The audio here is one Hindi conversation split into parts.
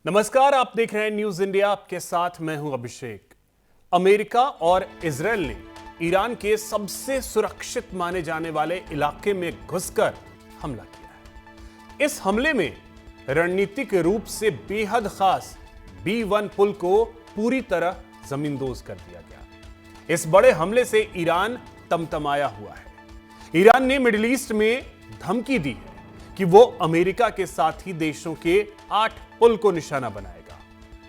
नमस्कार, आप देख रहे हैं न्यूज इंडिया। आपके साथ मैं हूं अभिषेक। अमेरिका और इजरायल ने ईरान के सबसे सुरक्षित माने जाने वाले इलाके में घुसकर हमला किया है। इस हमले में रणनीतिक रूप से बेहद खास B1 पुल को पूरी तरह जमींदोज कर दिया गया। इस बड़े हमले से ईरान तमतमाया हुआ है। ईरान ने मिडिल ईस्ट में धमकी दी है कि वो अमेरिका के साथी देशों के 8 पुल को निशाना बनाएगा।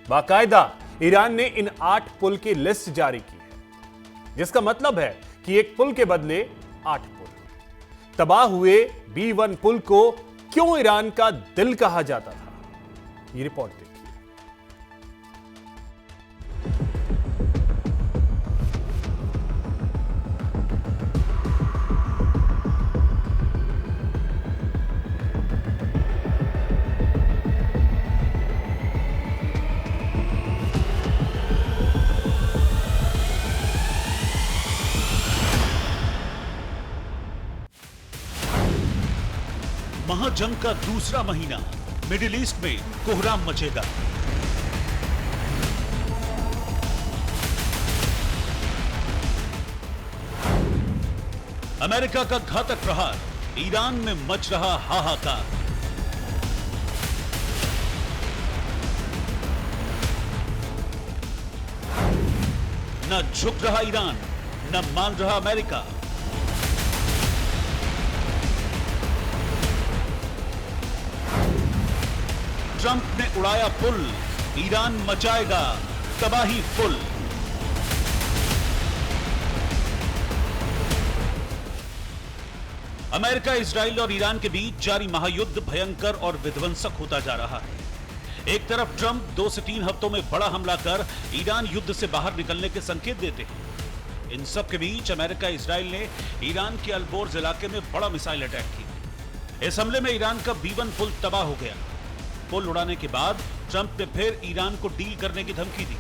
बाकायदा ईरान ने इन 8 पुल की लिस्ट जारी की है, जिसका मतलब है कि एक पुल के बदले 8 पुल। तबाह हुए B1 पुल को क्यों ईरान का दिल कहा जाता था, ये रिपोर्ट देखिए। महाजंग का दूसरा महीना, मिडिल ईस्ट में कोहराम मचेगा। अमेरिका का घातक प्रहार, ईरान में मच रहा हाहाकार। न झुक रहा ईरान, न मान रहा अमेरिका। ट्रंप ने उड़ाया पुल, ईरान मचाएगा तबाही फुल। अमेरिका, इजराइल और ईरान के बीच जारी महायुद्ध भयंकर और विध्वंसक होता जा रहा है। एक तरफ ट्रंप 2 से 3 हफ्तों में बड़ा हमला कर ईरान युद्ध से बाहर निकलने के संकेत देते हैं। इन सब के बीच अमेरिका, इजराइल ने ईरान के अल्बोर्ज इलाके में बड़ा मिसाइल अटैक किया। इस हमले में ईरान का B1 पुल तबाह हो गया। पुल उड़ाने के बाद ट्रंप ने फिर ईरान को डील करने की धमकी दी।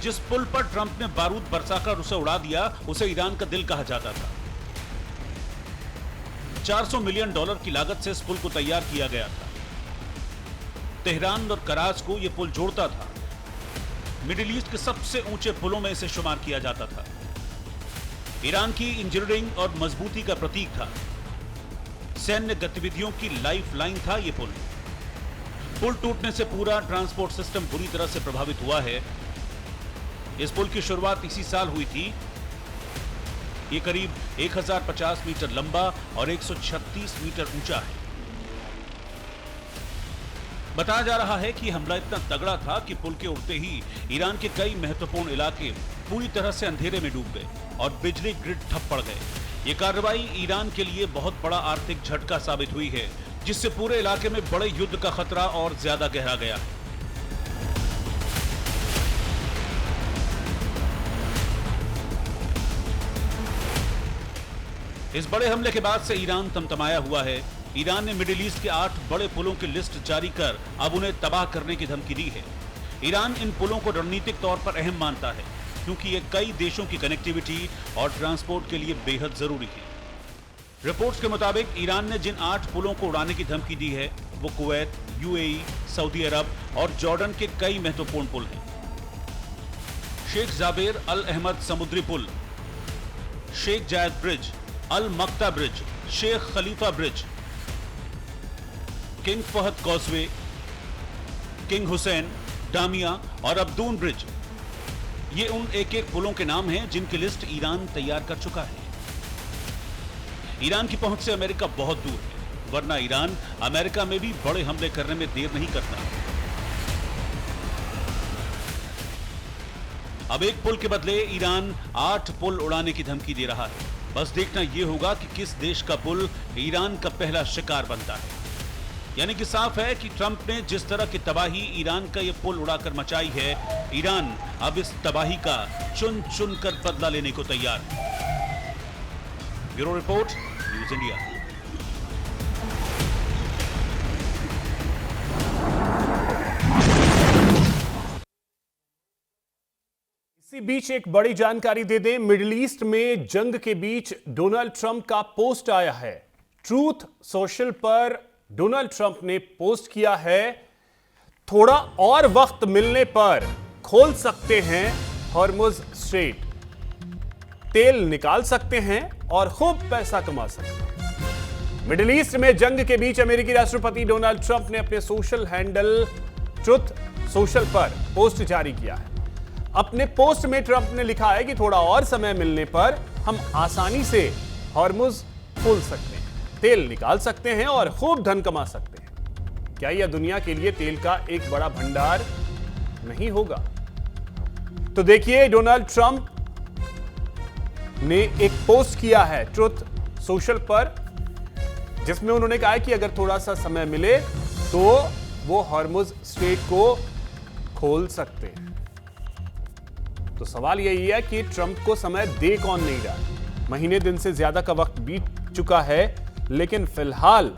जिस पुल पर ट्रंप ने बारूद बरसाकर उसे उड़ा दिया, उसे ईरान का दिल कहा जाता था। $400 मिलियन की लागत से इस पुल को तैयार किया गया था। तेहरान और कराच को यह पुल जोड़ता था। मिडिल ईस्ट के सबसे ऊंचे पुलों में इसे शुमार किया जाता था। ईरान की इंजीनियरिंग और मजबूती का प्रतीक था। सैन्य गतिविधियों की लाइफ लाइन था यह पुल। पुल टूटने से पूरा ट्रांसपोर्ट सिस्टम बुरी तरह से प्रभावित हुआ है। इस पुल की शुरुआत इसी साल हुई थी। ये करीब 1050 मीटर लंबा और 136 मीटर ऊंचा है। बताया जा रहा है कि हमला इतना तगड़ा था कि पुल के उड़ते ही ईरान के कई महत्वपूर्ण इलाके पूरी तरह से अंधेरे में डूब गए और बिजली ग्रिड ठप पड़ गए। ये कार्रवाई ईरान के लिए बहुत बड़ा आर्थिक झटका साबित हुई है, जिससे पूरे इलाके में बड़े युद्ध का खतरा और ज्यादा गहरा गया है। इस बड़े हमले के बाद से ईरान तमतमाया हुआ है। ईरान ने मिडिल ईस्ट के 8 बड़े पुलों की लिस्ट जारी कर अब उन्हें तबाह करने की धमकी दी है। ईरान इन पुलों को रणनीतिक तौर पर अहम मानता है, क्योंकि ये कई देशों की कनेक्टिविटी और ट्रांसपोर्ट के लिए बेहद जरूरी है। रिपोर्ट्स के मुताबिक ईरान ने जिन 8 पुलों को उड़ाने की धमकी दी है, वो कुवैत, UAE, सऊदी अरब और जॉर्डन के कई महत्वपूर्ण पुल हैं। शेख जाबेर अल अहमद समुद्री पुल, Sheikh Zayed Bridge, Al Maqta Bridge, Sheikh Khalifa Bridge, King Fahd Causeway, King Hussein, Damiya और अब्दून ब्रिज। ये उन एक पुलों के नाम हैं जिनकी लिस्ट ईरान तैयार कर चुका है। ईरान की पहुंच से अमेरिका बहुत दूर है, वरना ईरान अमेरिका में भी बड़े हमले करने में देर नहीं करता। अब एक पुल के बदले ईरान 8 पुल उड़ाने की धमकी दे रहा है। बस देखना यह होगा कि किस देश का पुल ईरान का पहला शिकार बनता है। यानी कि साफ है कि ट्रंप ने जिस तरह की तबाही ईरान का यह पुल उड़ाकर मचाई है, ईरान अब इस तबाही का चुन चुन कर बदला लेने को तैयार है। Bureau report, news India. इसी बीच एक बड़ी जानकारी दे दें, मिडिल ईस्ट में जंग के बीच डोनाल्ड ट्रंप का पोस्ट आया है। ट्रूथ सोशल पर डोनाल्ड ट्रंप ने पोस्ट किया है, थोड़ा और वक्त मिलने पर खोल सकते हैं हॉर्मुज स्ट्रेट, तेल निकाल सकते हैं और खूब पैसा कमा सकते हैं। मिडिल ईस्ट में जंग के बीच अमेरिकी राष्ट्रपति डोनाल्ड ट्रंप ने अपने सोशल हैंडल ट्रूथ सोशल पर पोस्ट जारी किया है। अपने पोस्ट में ट्रंप ने लिखा है कि थोड़ा और समय मिलने पर हम आसानी से हॉर्मुज खोल सकते हैं, तेल निकाल सकते हैं और खूब धन कमा सकते हैं। क्या यह दुनिया के लिए तेल का एक बड़ा भंडार नहीं होगा? तो देखिए, डोनाल्ड ट्रंप ने एक पोस्ट किया है ट्रूथ सोशल पर, जिसमें उन्होंने कहा है कि अगर थोड़ा सा समय मिले तो वो हॉर्मुज स्ट्रेट को खोल सकते हैं। तो सवाल यही है कि ट्रंप को समय दे कौन नहीं रहा। महीने दिन से ज्यादा का वक्त बीत चुका है, लेकिन फिलहाल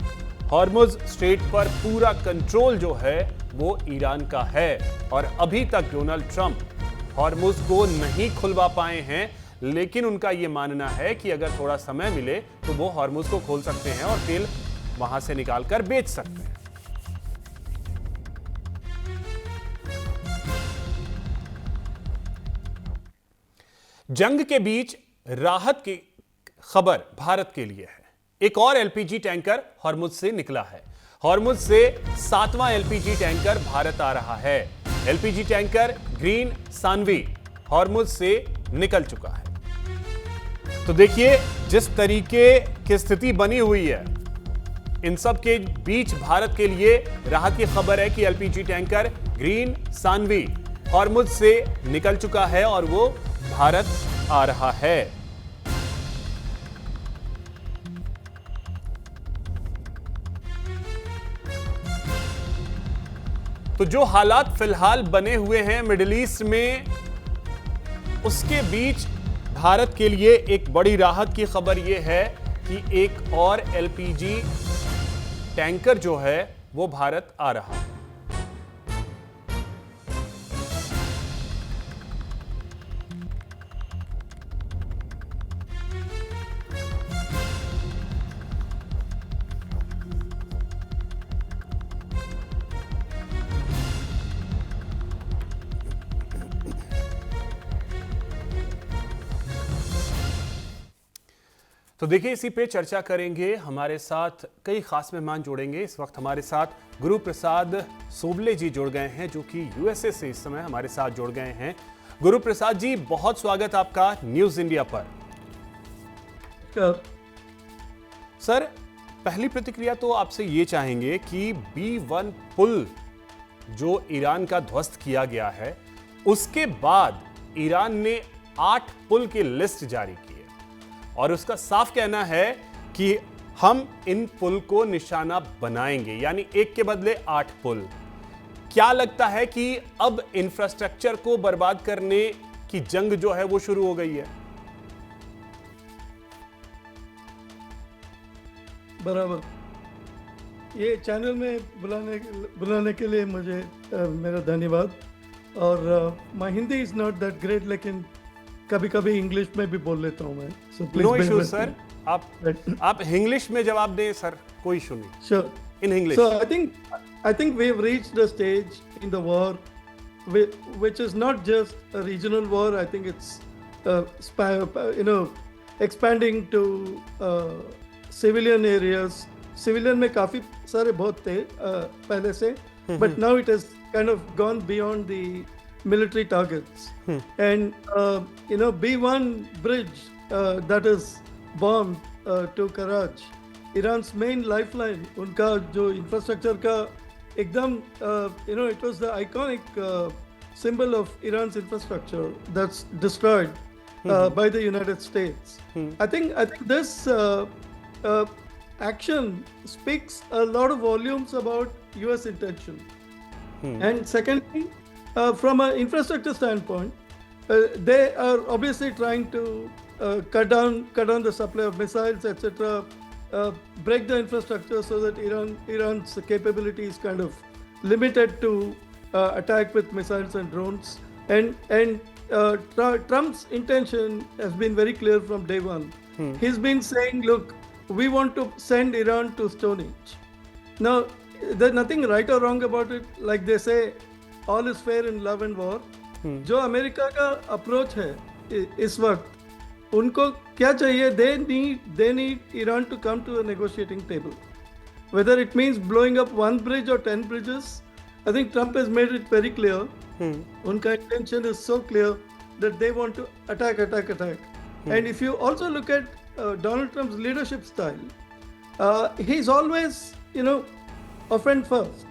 हॉर्मुज स्ट्रेट पर पूरा कंट्रोल जो है वो ईरान का है और अभी तक डोनाल्ड ट्रंप हॉर्मुज को नहीं खुलवा पाए हैं। लेकिन उनका यह मानना है कि अगर थोड़ा समय मिले तो वो हॉर्मुज को खोल सकते हैं और तेल वहां से निकालकर बेच सकते हैं। जंग के बीच राहत की खबर भारत के लिए है। एक और एलपीजी टैंकर हॉर्मुज से निकला है। हॉर्मुज से 7वां एलपीजी टैंकर भारत आ रहा है। LPG tanker green Sanvi Hormuz से निकल चुका है। तो देखिए, जिस तरीके की स्थिति बनी हुई है, इन सब के बीच भारत के लिए राहत की खबर है कि LPG tanker green Sanvi Hormuz से निकल चुका है और वो भारत आ रहा है। तो जो हालात फिलहाल बने हुए हैं मिडिल ईस्ट में, उसके बीच भारत के लिए एक बड़ी राहत की खबर यह है कि एक और एलपीजी टैंकर जो है वो भारत आ रहा है। तो देखिए, इसी पे चर्चा करेंगे। हमारे साथ कई खास मेहमान जुड़ेंगे। इस वक्त हमारे साथ गुरु प्रसाद सोबले जी जुड़ गए हैं, जो कि यूएसए से इस समय हमारे साथ जुड़ गए हैं। गुरु प्रसाद जी, बहुत स्वागत आपका न्यूज इंडिया पर। सर, पहली प्रतिक्रिया तो आपसे ये चाहेंगे कि B1 पुल जो ईरान का ध्वस्त किया गया है, उसके बाद ईरान ने 8 पुल की लिस्ट जारी की है और उसका साफ कहना है कि हम इन पुल को निशाना बनाएंगे, यानी एक के बदले 8 पुल। क्या लगता है कि अब इंफ्रास्ट्रक्चर को बर्बाद करने की जंग जो है वो शुरू हो गई है? बराबर। ये चैनल में बुलाने के लिए मुझे मेरा धन्यवाद। और my Hindi is not that great, लेकिन कभी कभी इंग्लिश में भी बोल लेता हूँ मैं। So please no issue sir, आप इंग्लिश में जवाब दें सर, कोई इशू नहीं। Sure, in English. So I think we have reached a stage in the war which is not just a regional war. I think it's expanding to civilian areas. Civilian में काफी सारे बहुत थे पहले से, but now it has kind of gone beyond the military targets. And B1 bridge that is bombed to Karaj, Iran's main lifeline, उनका जो infrastructure का एकदम it was the iconic symbol of Iran's infrastructure that's destroyed by the United States. I think this action speaks a lot of volumes about US intention. And secondly, from an infrastructure standpoint, they are obviously trying to cut down the supply of missiles, etc., break the infrastructure so that Iran's capability is kind of limited to attack with missiles and drones. And Trump's intention has been very clear from day one. He's been saying, look, we want to send Iran to Stone Age. Now, there's nothing right or wrong about it. Like they say, all is fair in love and war. जो अमेरिका का अप्रोच है इस वक्त, उनको क्या चाहिए? They need Iran to come to a negotiating table. Whether it means blowing up one bridge or 10 bridges, I think Trump has made it very clear. Unka intention is so clear that they want to attack. And if you also look at Donald Trump's leadership style, he's always, offend first.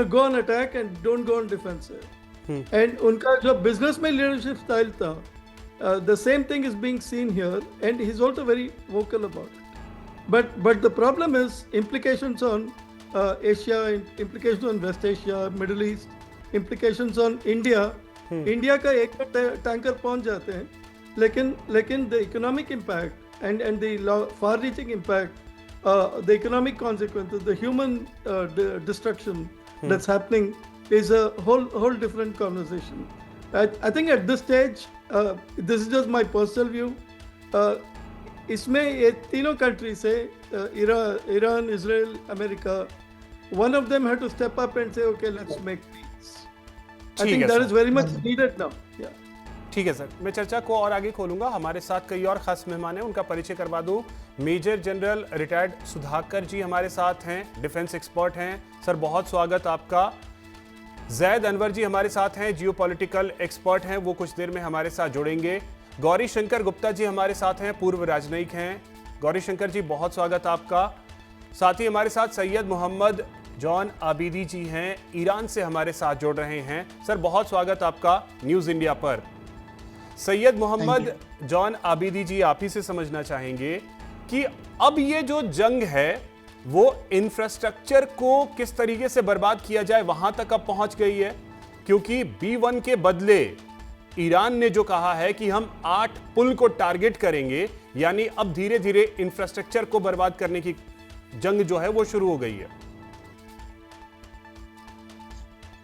Go on attack and don't go on defensive. And unka jo business mein leadership style tha, the same thing is being seen here, and he's also very vocal about it. But the problem is implications on Asia, implications on West Asia, Middle East, implications on India. India का एक टैंकर पहुंच जाते हैं, लेकिन the economic impact and the far-reaching impact, the economic consequences, the human destruction that's happening is a whole different conversation. I think at this stage, this is just my personal view. इसमें ये तीनों countries से Iran, Israel, America, one of them had to step up and say, okay, let's make peace. I think that is very much needed now. Yeah. ठीक है सर, मैं चर्चा को और आगे खोलूंगा। हमारे साथ कई और खास मेहमान हैं, उनका परिचय करवा दूं। मेजर जनरल रिटायर्ड सुधाकर जी हमारे साथ हैं, डिफेंस एक्सपर्ट हैं। सर बहुत स्वागत आपका। जैद अनवर जी हमारे साथ हैं, जियोपॉलिटिकल एक्सपर्ट हैं, वो कुछ देर में हमारे साथ जुड़ेंगे। गौरी शंकर गुप्ता जी हमारे साथ हैं, पूर्व राजनयिक हैं। गौरी शंकर जी बहुत स्वागत आपका। साथ ही हमारे साथ सैयद मोहम्मद जॉन आबिदी जी हैं, ईरान से हमारे साथ जुड़ रहे हैं। सर बहुत स्वागत आपका न्यूज़ इंडिया पर। सैयद मोहम्मद जॉन आबिदी जी, आप ही से समझना चाहेंगे कि अब ये जो जंग है वो इंफ्रास्ट्रक्चर को किस तरीके से बर्बाद किया जाए वहां तक अब पहुंच गई है, क्योंकि B1 के बदले ईरान ने जो कहा है कि हम 8 पुल को टारगेट करेंगे, यानी अब धीरे धीरे इंफ्रास्ट्रक्चर को बर्बाद करने की जंग जो है वो शुरू हो गई है।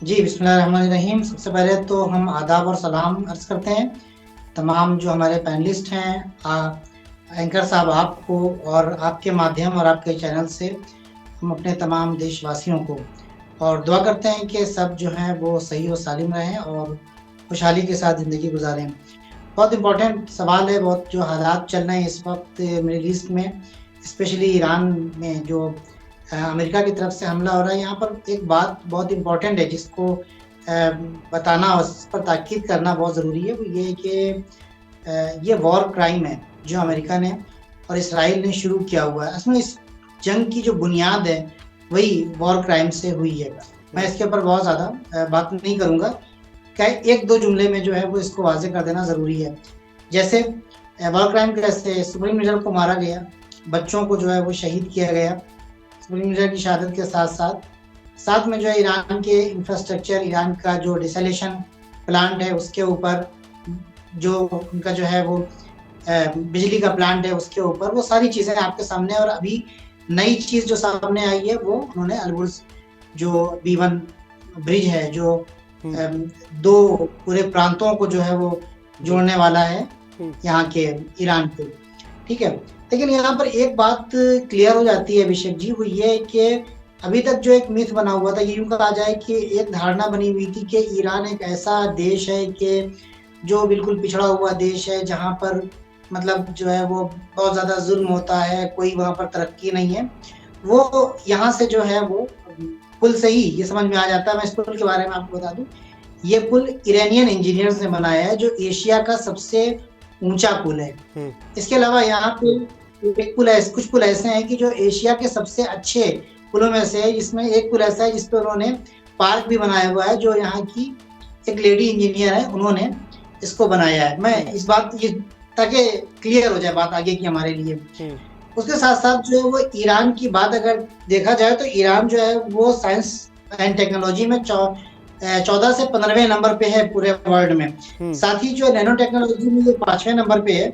जी बिस्मिल्लाहिर्रहमानिर्रहीम। सबसे पहले तो हम आदाब और सलाम अर्ज करते हैं तमाम जो हमारे पैनलिस्ट हैं, एंकर साहब आपको, और आपके माध्यम और आपके चैनल से हम अपने तमाम देशवासियों को, और दुआ करते हैं कि सब जो हैं वो सही और सालिम रहें और खुशहाली के साथ ज़िंदगी गुजारें। बहुत इम्पोर्टेंट सवाल है, बहुत जो हालात चल रहे हैं इस वक्त मिडिल ईस्ट में, स्पेशली ईरान में जो अमेरिका की तरफ से हमला हो रहा है। यहाँ पर एक बात बहुत इम्पोर्टेंट है जिसको बताना और उस पर ताकीद करना बहुत ज़रूरी है, वो ये कि ये वॉर क्राइम है जो अमेरिका ने और इसराइल ने शुरू किया हुआ है। इसमें इस जंग की जो बुनियाद है वही वॉर क्राइम से हुई है। मैं इसके ऊपर बहुत ज़्यादा बात नहीं करूँगा, क्या एक दो जुमले में जो है वो इसको वाज़ेह कर देना ज़रूरी है। जैसे वॉर क्राइम कैसे, सुप्रीम लीडर को मारा गया, बच्चों को जो है वो शहीद किया गया, सुप्रीम लीडर की शहादत के साथ में जो है ईरान के इंफ्रास्ट्रक्चर, ईरान का जो डिसैलिनेशन प्लांट है उसके ऊपर, जो उनका जो है वो बिजली का प्लांट है उसके ऊपर, वो सारी चीज़ें आपके सामने। और अभी नई चीज़ जो सामने आई है वो उन्होंने अलबुर्ज जो B1 ब्रिज है जो 2 पूरे प्रांतों को जो है वो जोड़ने वाला है यहाँ के ईरान को, ठीक है। लेकिन यहाँ पर एक बात क्लियर हो जाती है अभिषेक जी, वो ये कि अभी तक जो एक मिथ बना हुआ था, ये यूँ कहा जाए कि एक धारणा बनी हुई थी कि ईरान एक ऐसा देश है कि जो बिल्कुल पिछड़ा हुआ देश है, जहाँ पर मतलब जो है वो बहुत ज़्यादा जुल्म होता है, कोई वहाँ पर तरक्की नहीं है। वो यहाँ से जो है वो पुल से ही ये समझ में आ जाता है। मैं इस पुल के बारे में आपको बता दूँ, ये पुल इरानियन इंजीनियर्स ने बनाया है, जो एशिया का सबसे ऊंचा पुल है। इसके अलावा यहाँ पे एक पुल है, कुछ पुल ऐसे हैं कि जो एशिया के सबसे अच्छे पुलों में से है। इसमें एक पुल ऐसा है जिस पर उन्होंने पार्क भी बनाया हुआ है, जो यहाँ की एक लेडी इंजीनियर है, उन्होंने इसको बनाया है। मैं इस बात ये ताकि क्लियर हो जाए बात आगे की हमारे लिए। उसके साथ साथ जो है वो ईरान की बात अगर देखा जाए तो ईरान जो है वो साइंस एंड टेक्नोलॉजी में 14 से 15वें नंबर पे है पूरे वर्ल्ड में। साथ ही जो नैनो टेक्नोलॉजी में ये 5वें नंबर पे है।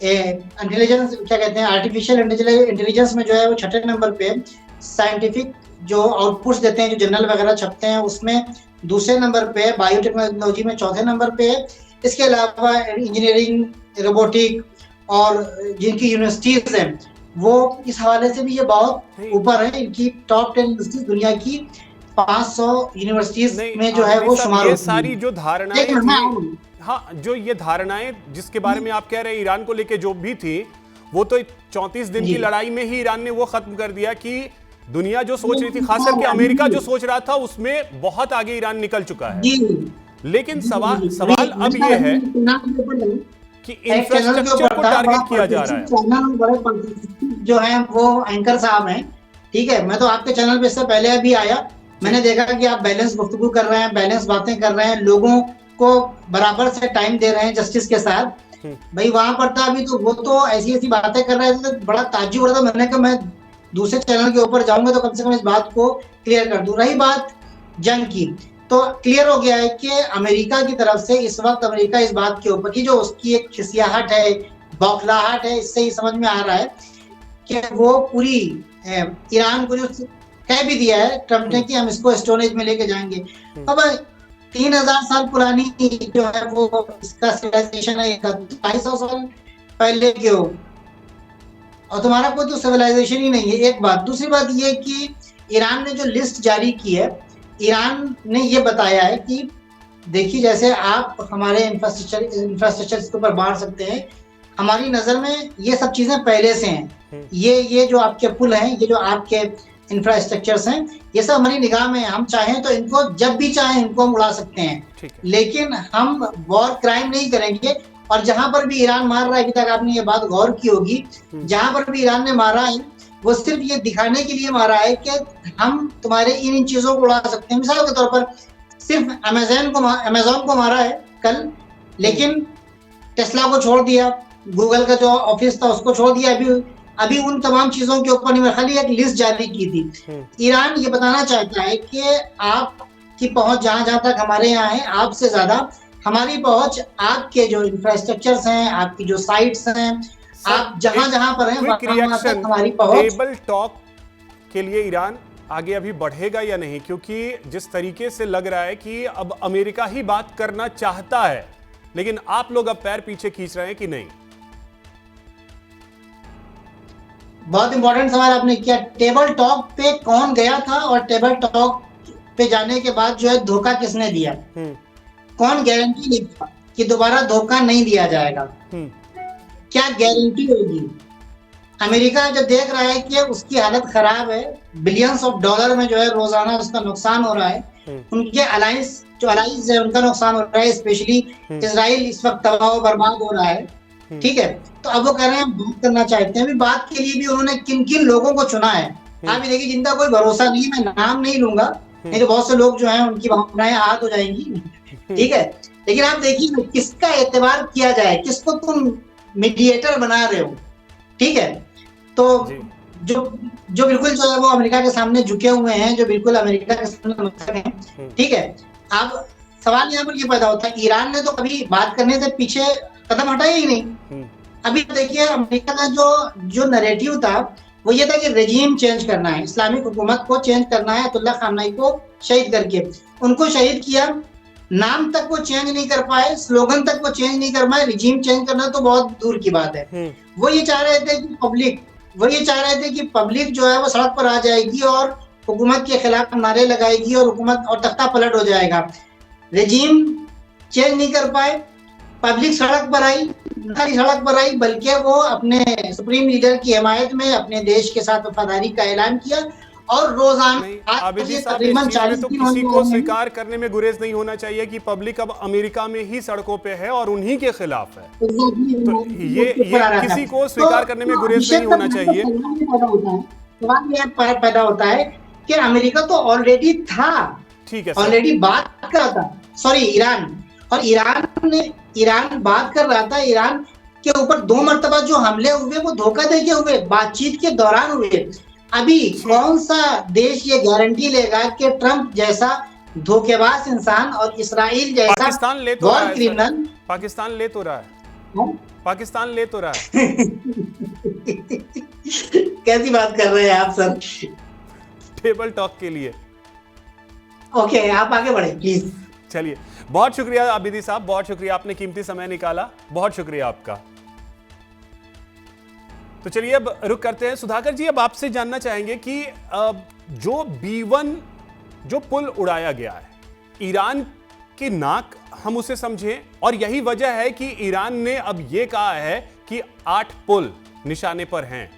इंटेलिजेंस क्या कहते हैं, आर्टिफिशियल इंटेलिजेंस में जो है वो 6ठे नंबर पे है। साइंटिफिक जो आउटपुट्स देते हैं, जो जर्नल वगैरह छपते हैं, उसमें 2रे नंबर पे है। बायोटेक्नोलॉजी में 4थे नंबर पे है। इसके अलावा इंजीनियरिंग, रोबोटिक और जिनकी यूनिवर्सिटीज हैं वो इस हवाले से भी ये बहुत ऊपर है। इनकी टॉप 10 यूनिवर्सिटीज दुनिया की 500 यूनिवर्सिटीज में जो है वो शुमार होती है। सारी जो धारणाएं थी, हाँ, जो ये धारणाएं जिसके बारे में आप कह रहे हैं ईरान को लेके जो भी थी, वो तो 34 दिन की लड़ाई में ही ईरान ने वो खत्म कर दिया कि दुनिया जो सोच रही थी, खास करके अमेरिका जो सोच रहा था, उसमें बहुत आगे ईरान निकल चुका है। लेकिन सवाल अब ये है कि इंफ्रास्ट्रक्चर को टारगेट किया जा रहा है। जो है वो एंकर साहब हैं, ठीक है। मैं तो आपके चैनल पे इससे पहले अभी आया, मैंने देखा कि आप बैलेंस गुफ्तगू कर रहे हैं, बैलेंस बातें कर रहे हैं, लोगों को बराबर से टाइम दे रहे हैं जस्टिस के साथ। भाई वहां पर था अभी तो वो तो ऐसी ऐसी बातें कर रहे थे, बड़ा ताज्जुब हो रहा था। मैंने कहा मैं दूसरे चैनल के ऊपर जाऊंगा तो कम से कम इस बात को क्लियर कर दूं। रही बात जंग की, तो क्लियर हो गया है कि अमेरिका की तरफ से इस वक्त अमेरिका इस बात के ऊपर की जो उसकी एक खिसियाहट है, बौखलाहट है, इससे ही समझ में आ रहा है कि वो पूरी ईरान को जो कह भी दिया है ट्रम्प ने कि हम इसको स्टोन एज में लेके जाएंगे। अब 3000 साल पुरानी जो है वो इसका सिविलाइजेशन है, 250 साल पहले के हो, और तुम्हारा कोई तो सिविलाइजेशन ही नहीं है। एक बात। दूसरी बात ये कि ईरान ने जो लिस्ट जारी की है, ईरान ने ये बताया है कि देखिए जैसे आप हमारे इंफ्रास्ट्रक्चर के ऊपर बांट सकते हैं, हमारी नजर में ये सब चीजें पहले से हैं। ये जो आपके पुल हैं, ये जो आपके इंफ्रास्ट्रक्चर्स हैं, ये सब हमारी निगाह में है। हम चाहें तो इनको जब भी चाहें इनको हम उड़ा सकते हैं, लेकिन हम वॉर क्राइम नहीं करेंगे। और जहां पर भी ईरान मार रहा है, अभी तक आपने ये बात गौर की होगी, जहां पर भी ईरान ने मारा है वो सिर्फ ये दिखाने के लिए मारा है कि हम तुम्हारे इन चीजों को उड़ा सकते हैं। मिसाल के तौर पर सिर्फ अमेज़न को मारा है कल, लेकिन टेस्ला को छोड़ दिया, गूगल का जो ऑफिस था उसको छोड़ दिया। अभी उन तमाम चीजों के ऊपर नहीं, खाली एक लिस्ट जारी की थी। ईरान ये बताना चाहता है कि आपकी पहुंच जहां जहां तक हमारे यहाँ है, आपसे ज्यादा हमारी पहुंच आपके जो इंफ्रास्ट्रक्चर्स हैं, आपकी जो साइट्स हैं, आप जहां जहां पर हैं वहां तक हमारी पहुंच। टेबल टॉक के लिए ईरान आगे अभी बढ़ेगा या नहीं? क्योंकि जिस तरीके से लग रहा है कि अब अमेरिका ही बात करना चाहता है, लेकिन आप लोग अब पैर पीछे खींच रहे हैं कि नहीं? बहुत इंपॉर्टेंट सवाल आपने किया। टेबल टॉक पे कौन गया था और टेबल टॉक पे जाने के बाद जो है धोखा किसने दिया? कौन गारंटी देगा कि दोबारा धोखा नहीं दिया जाएगा? क्या गारंटी होगी? अमेरिका जब देख रहा है कि उसकी हालत खराब है, बिलियंस ऑफ डॉलर में जो है रोजाना उसका नुकसान हो रहा है, उनके अलायंस है उनका नुकसान हो रहा है, स्पेशली इजराइल इस वक्त तबाह बर्बाद हो रहा है, ठीक है। तो अब वो कह रहे हैं बात करना चाहते हैं। अभी बात के लिए भी उन्होंने किन किन लोगों को चुना है आप ये देखिए, जिनका कोई भरोसा नहीं, मैं नाम नहीं लूंगा, नहीं तो बहुत से लोग जो हैं उनकी भावनाएं आहत हो जाएंगी, ठीक है। लेकिन आप देखिए किसका एतबार किया जाए, किसको तुम मीडिएटर बना रहे हो, ठीक है। तो जो बिल्कुल जो है वो अमेरिका के सामने झुके हुए हैं, जो बिल्कुल अमेरिका के सामने मकसद हैं, ठीक है। अब सवाल यहाँ पर ये पैदा होता है, ईरान ने तो कभी बात करने से पीछे कदम हटाया ही नहीं। अभी देखिए अमेरिका का जो नैरेटिव था वो ये था कि रेजिम चेंज करना है, इस्लामिक हुकूमत को चेंज करना है, अयतुल्लाह खामनेई को शहीद करके। उनको शहीद किया, नाम तक वो चेंज नहीं कर पाए, स्लोगन तक वो चेंज नहीं कर पाए, रिजीम चेंज करना तो बहुत दूर की बात है। वो ये चाह रहे थे कि पब्लिक जो है वो सड़क पर आ जाएगी और हुकूमत के खिलाफ नारे लगाएगी और हुकूमत और तख्ता पलट हो जाएगा। रिजीम चेंज नहीं कर पाए, पब्लिक सड़क पर आई, बल्कि वो अपने सुप्रीम लीडर की हिमायत में अपने देश के साथ वफादारी का ऐलान किया और रोजाना तकरीबन 40 तो किसी को स्वीकार करने में गुरेज नहीं होना चाहिए कि पब्लिक अब अमेरिका में ही सड़कों पे है और उन्हीं के खिलाफ है। तो ये किसी को स्वीकार करने में गुरेज नहीं होना चाहिए। सवाल ये पैदा होता है कि अमेरिका तो ऑलरेडी था, ठीक है, ऑलरेडी बात कर रहा था, सॉरी ईरान बात कर रहा था। ईरान के ऊपर 2 मरतबा जो हमले हुए वो धोखा देके हुए, बातचीत के दौरान हुए। अभी कौन सा देश ये गारंटी लेगा कि ट्रंप जैसा धोखेबाज इंसान और इसराइल जैसा वॉर क्रिमिनल पाकिस्तान ले तो रहा है कैसी बात कर रहे हैं आप सर? टेबल टॉक के लिए ओके, आप आगे बढ़े प्लीज। चलिए, बहुत शुक्रिया आबिदी साहब, बहुत शुक्रिया, आपने कीमती समय निकाला, बहुत शुक्रिया आपका। तो चलिए अब रुक करते हैं। सुधाकर जी, अब आपसे जानना चाहेंगे कि जो B1 जो पुल उड़ाया गया है, ईरान की नाक हम उसे समझें, और यही वजह है कि ईरान ने अब यह कहा है कि 8 पुल निशाने पर हैं।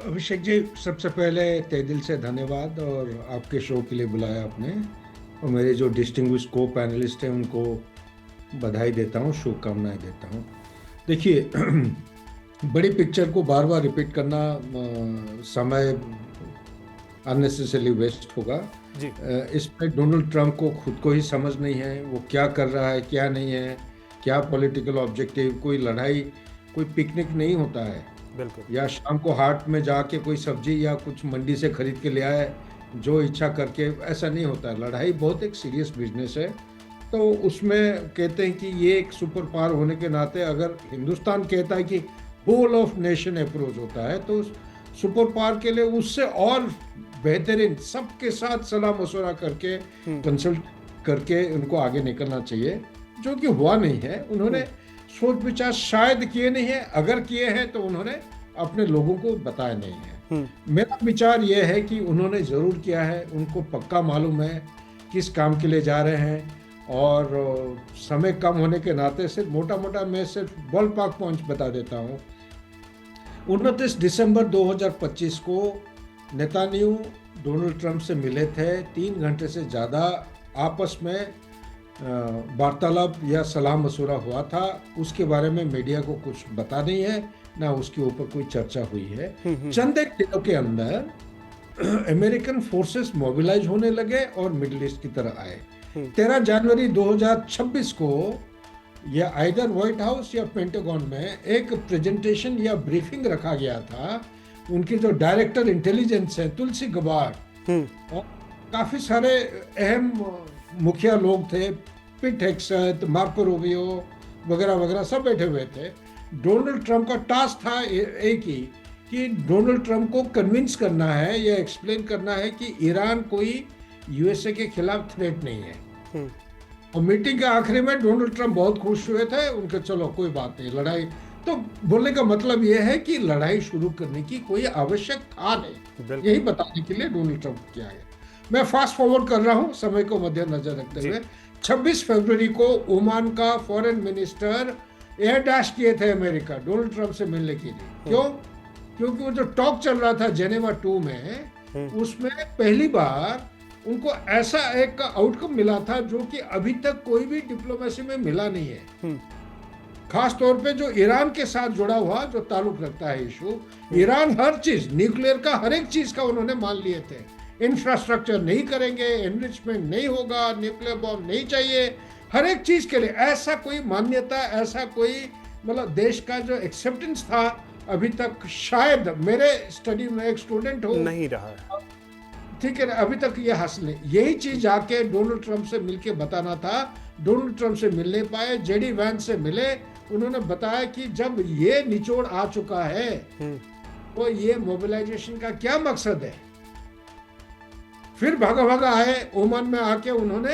अभिषेक जी, सबसे पहले तहे दिल से धन्यवाद, और आपके शो के लिए बुलाया आपने, और मेरे जो डिस्टिंग्विश को पैनलिस्ट हैं उनको बधाई देता हूँ, शुभकामनाएं देता हूँ। देखिए, बड़ी पिक्चर को बार बार रिपीट करना समय अननेसेसरी वेस्ट होगा जी। इसमें डोनाल्ड ट्रंप को खुद को ही समझ नहीं है वो क्या कर रहा है, क्या नहीं है, क्या पॉलिटिकल ऑब्जेक्टिव। कोई लड़ाई, कोई पिकनिक नहीं होता है, बिल्कुल, या शाम को हाट में जाके कोई सब्जी या कुछ मंडी से खरीद के ले आए जो इच्छा करके, ऐसा नहीं होता है। लड़ाई बहुत एक सीरियस बिजनेस है। तो उसमें कहते हैं कि ये एक सुपर पावर होने के नाते अगर हिंदुस्तान कहता है कि होल ऑफ नेशन अप्रोच होता है, तो सुपर पावर के लिए उससे और बेहतरीन सबके साथ सलाह मशवरा करके, कंसल्ट करके उनको आगे निकलना चाहिए, जो कि हुआ नहीं है। उन्होंने सोच विचार शायद किए नहीं है, अगर किए हैं तो उन्होंने अपने लोगों को बताया नहीं है। मेरा विचार यह है कि उन्होंने ज़रूर किया है, उनको पक्का मालूम है किस काम के लिए जा रहे हैं, और समय कम होने के नाते सिर्फ मोटा मोटा मैं सिर्फ बॉल पार्क पॉइंट बता देता हूँ। 29 दिसंबर 2025 को नेतान्याहू डोनाल्ड ट्रंप से मिले थे। 3 घंटे से ज़्यादा आपस में वार्तालाप या सलाह मशवरा हुआ था। उसके बारे में मीडिया को कुछ पता नहीं है, ना उसके ऊपर कोई चर्चा हुई है। चंद एक दिनों के अंदर अमेरिकन फोर्सेस मोबिलाइज होने लगे और मिडिल ईस्ट की तरफ आए। 13 जनवरी 2026 को या आइदर व्हाइट हाउस या पेंटागन में एक प्रेजेंटेशन या ब्रीफिंग रखा गया था। उनके जो डायरेक्टर इंटेलिजेंस हैं तुलसी गबार्ड, और काफ़ी सारे अहम मुखिया लोग थे, पिट हेग्सेथ, मार्को रूबियो वगैरह वगैरह सब बैठे हुए थे। डोनाल्ड ट्रंप का टास्क था एक ही कि डोनाल्ड ट्रंप को कन्विंस करना है या एक्सप्लेन करना है कि ईरान कोई यूएसए के खिलाफ थ्रेट नहीं है। और मीटिंग के आखिरी में डोनाल्ड ट्रंप बहुत खुश हुए थे, उनके चलो कोई बात नहीं, लड़ाई तो बोलने का मतलब यह है कि लड़ाई शुरू करने की कोई आवश्यक था नहीं। यही बताने के लिए डोनाल्ड ट्रंप किया है। मैं फास्ट फॉरवर्ड कर रहा हूं समय को मद्देनजर रखते हुए। 26 फरवरी को ओमान का फॉरेन मिनिस्टर एयर डैश किए थे अमेरिका डोनाल्ड ट्रंप से मिलने के लिए। क्यों? क्योंकि वो जो टॉक चल रहा था जेनेवा 2 में, उसमें पहली बार उनको ऐसा एक आउटकम मिला था जो कि अभी तक कोई भी डिप्लोमेसी में मिला नहीं है। खास तौर पे जो ईरान के साथ जुड़ा हुआ जो ताल्लुक रखता है इशू, ईरान हर चीज, न्यूक्लियर का हर एक चीज का उन्होंने मान लिए थे। इंफ्रास्ट्रक्चर नहीं करेंगे, एनरिचमेंट नहीं होगा, न्यूक्लियर बॉम्ब नहीं चाहिए, हर एक चीज के लिए ऐसा कोई मान्यता, ऐसा कोई मतलब देश का जो एक्सेप्टेंस था अभी तक शायद मेरे स्टडी में एक स्टूडेंट हो नहीं रहा है। ठीक है, अभी तक ये हासिल है। यही चीज जाके डोनाल्ड ट्रंप से मिलके बताना था। डोनाल्ड ट्रंप से मिल नहीं पाए, जेडी वैंस से मिले, उन्होंने बताया कि जब ये निचोड़ आ चुका है तो ये मोबिलाइजेशन का क्या मकसद है। फिर भागा भागा आए ओमान में आके उन्होंने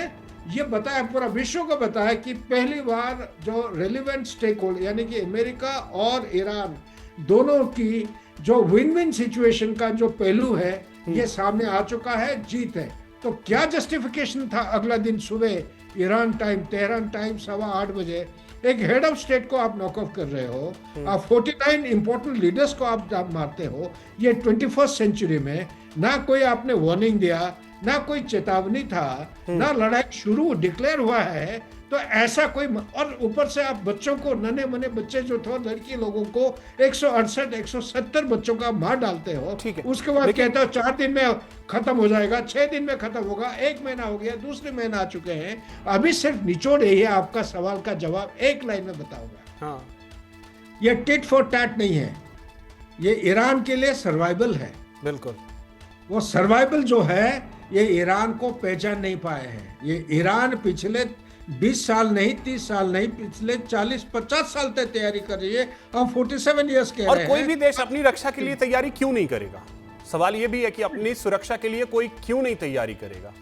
ये बताया, पूरा विश्व को बताया कि पहली बार जो रेलिवेंट स्टेक होल्डर यानी कि अमेरिका और ईरान दोनों की जो विन विन सिचुएशन का जो पहलू है ये सामने आ चुका है, जीत है। तो क्या जस्टिफिकेशन था? अगला दिन सुबह ईरान टाइम, तेहरान टाइम 8:15 बजे एक हेड ऑफ स्टेट को आप नॉकआउट कर रहे हो, आप 49 इंपॉर्टेंट लीडर्स को आप मारते हो। ये 21st सेंचुरी में ना कोई आपने वार्निंग दिया, ना कोई चेतावनी था, ना लड़ाई शुरू डिक्लेयर हुआ है। तो ऐसा कोई, और ऊपर से आप बच्चों को, नन्हे मने बच्चे जो थे, लड़की लोगों को 168 170 बच्चों का मार डालते हो। उसके बाद कहते हो 4 दिन में खत्म हो जाएगा, 6 दिन में खत्म होगा, 1 महीना हो गया, दूसरे महीना आ चुके हैं। अभी सिर्फ निचोड़ यही है, आपका सवाल का जवाब एक लाइन में बताऊंगा। हाँ। ये टिट फॉर टैट नहीं है, ये ईरान के लिए सर्वाइवल है। बिल्कुल, वो सर्वाइवल जो है ये ईरान को पहचान नहीं पाए हैं। ये ईरान पिछले 20 साल नहीं, 30 साल नहीं, पिछले 40-50 साल तक तैयारी कर रही है। हम 47 ईयर्स कह रहे हैं। और कोई भी देश अपनी रक्षा के लिए तैयारी क्यों नहीं करेगा? सवाल यह भी है कि अपनी सुरक्षा के लिए कोई क्यों नहीं तैयारी करेगा?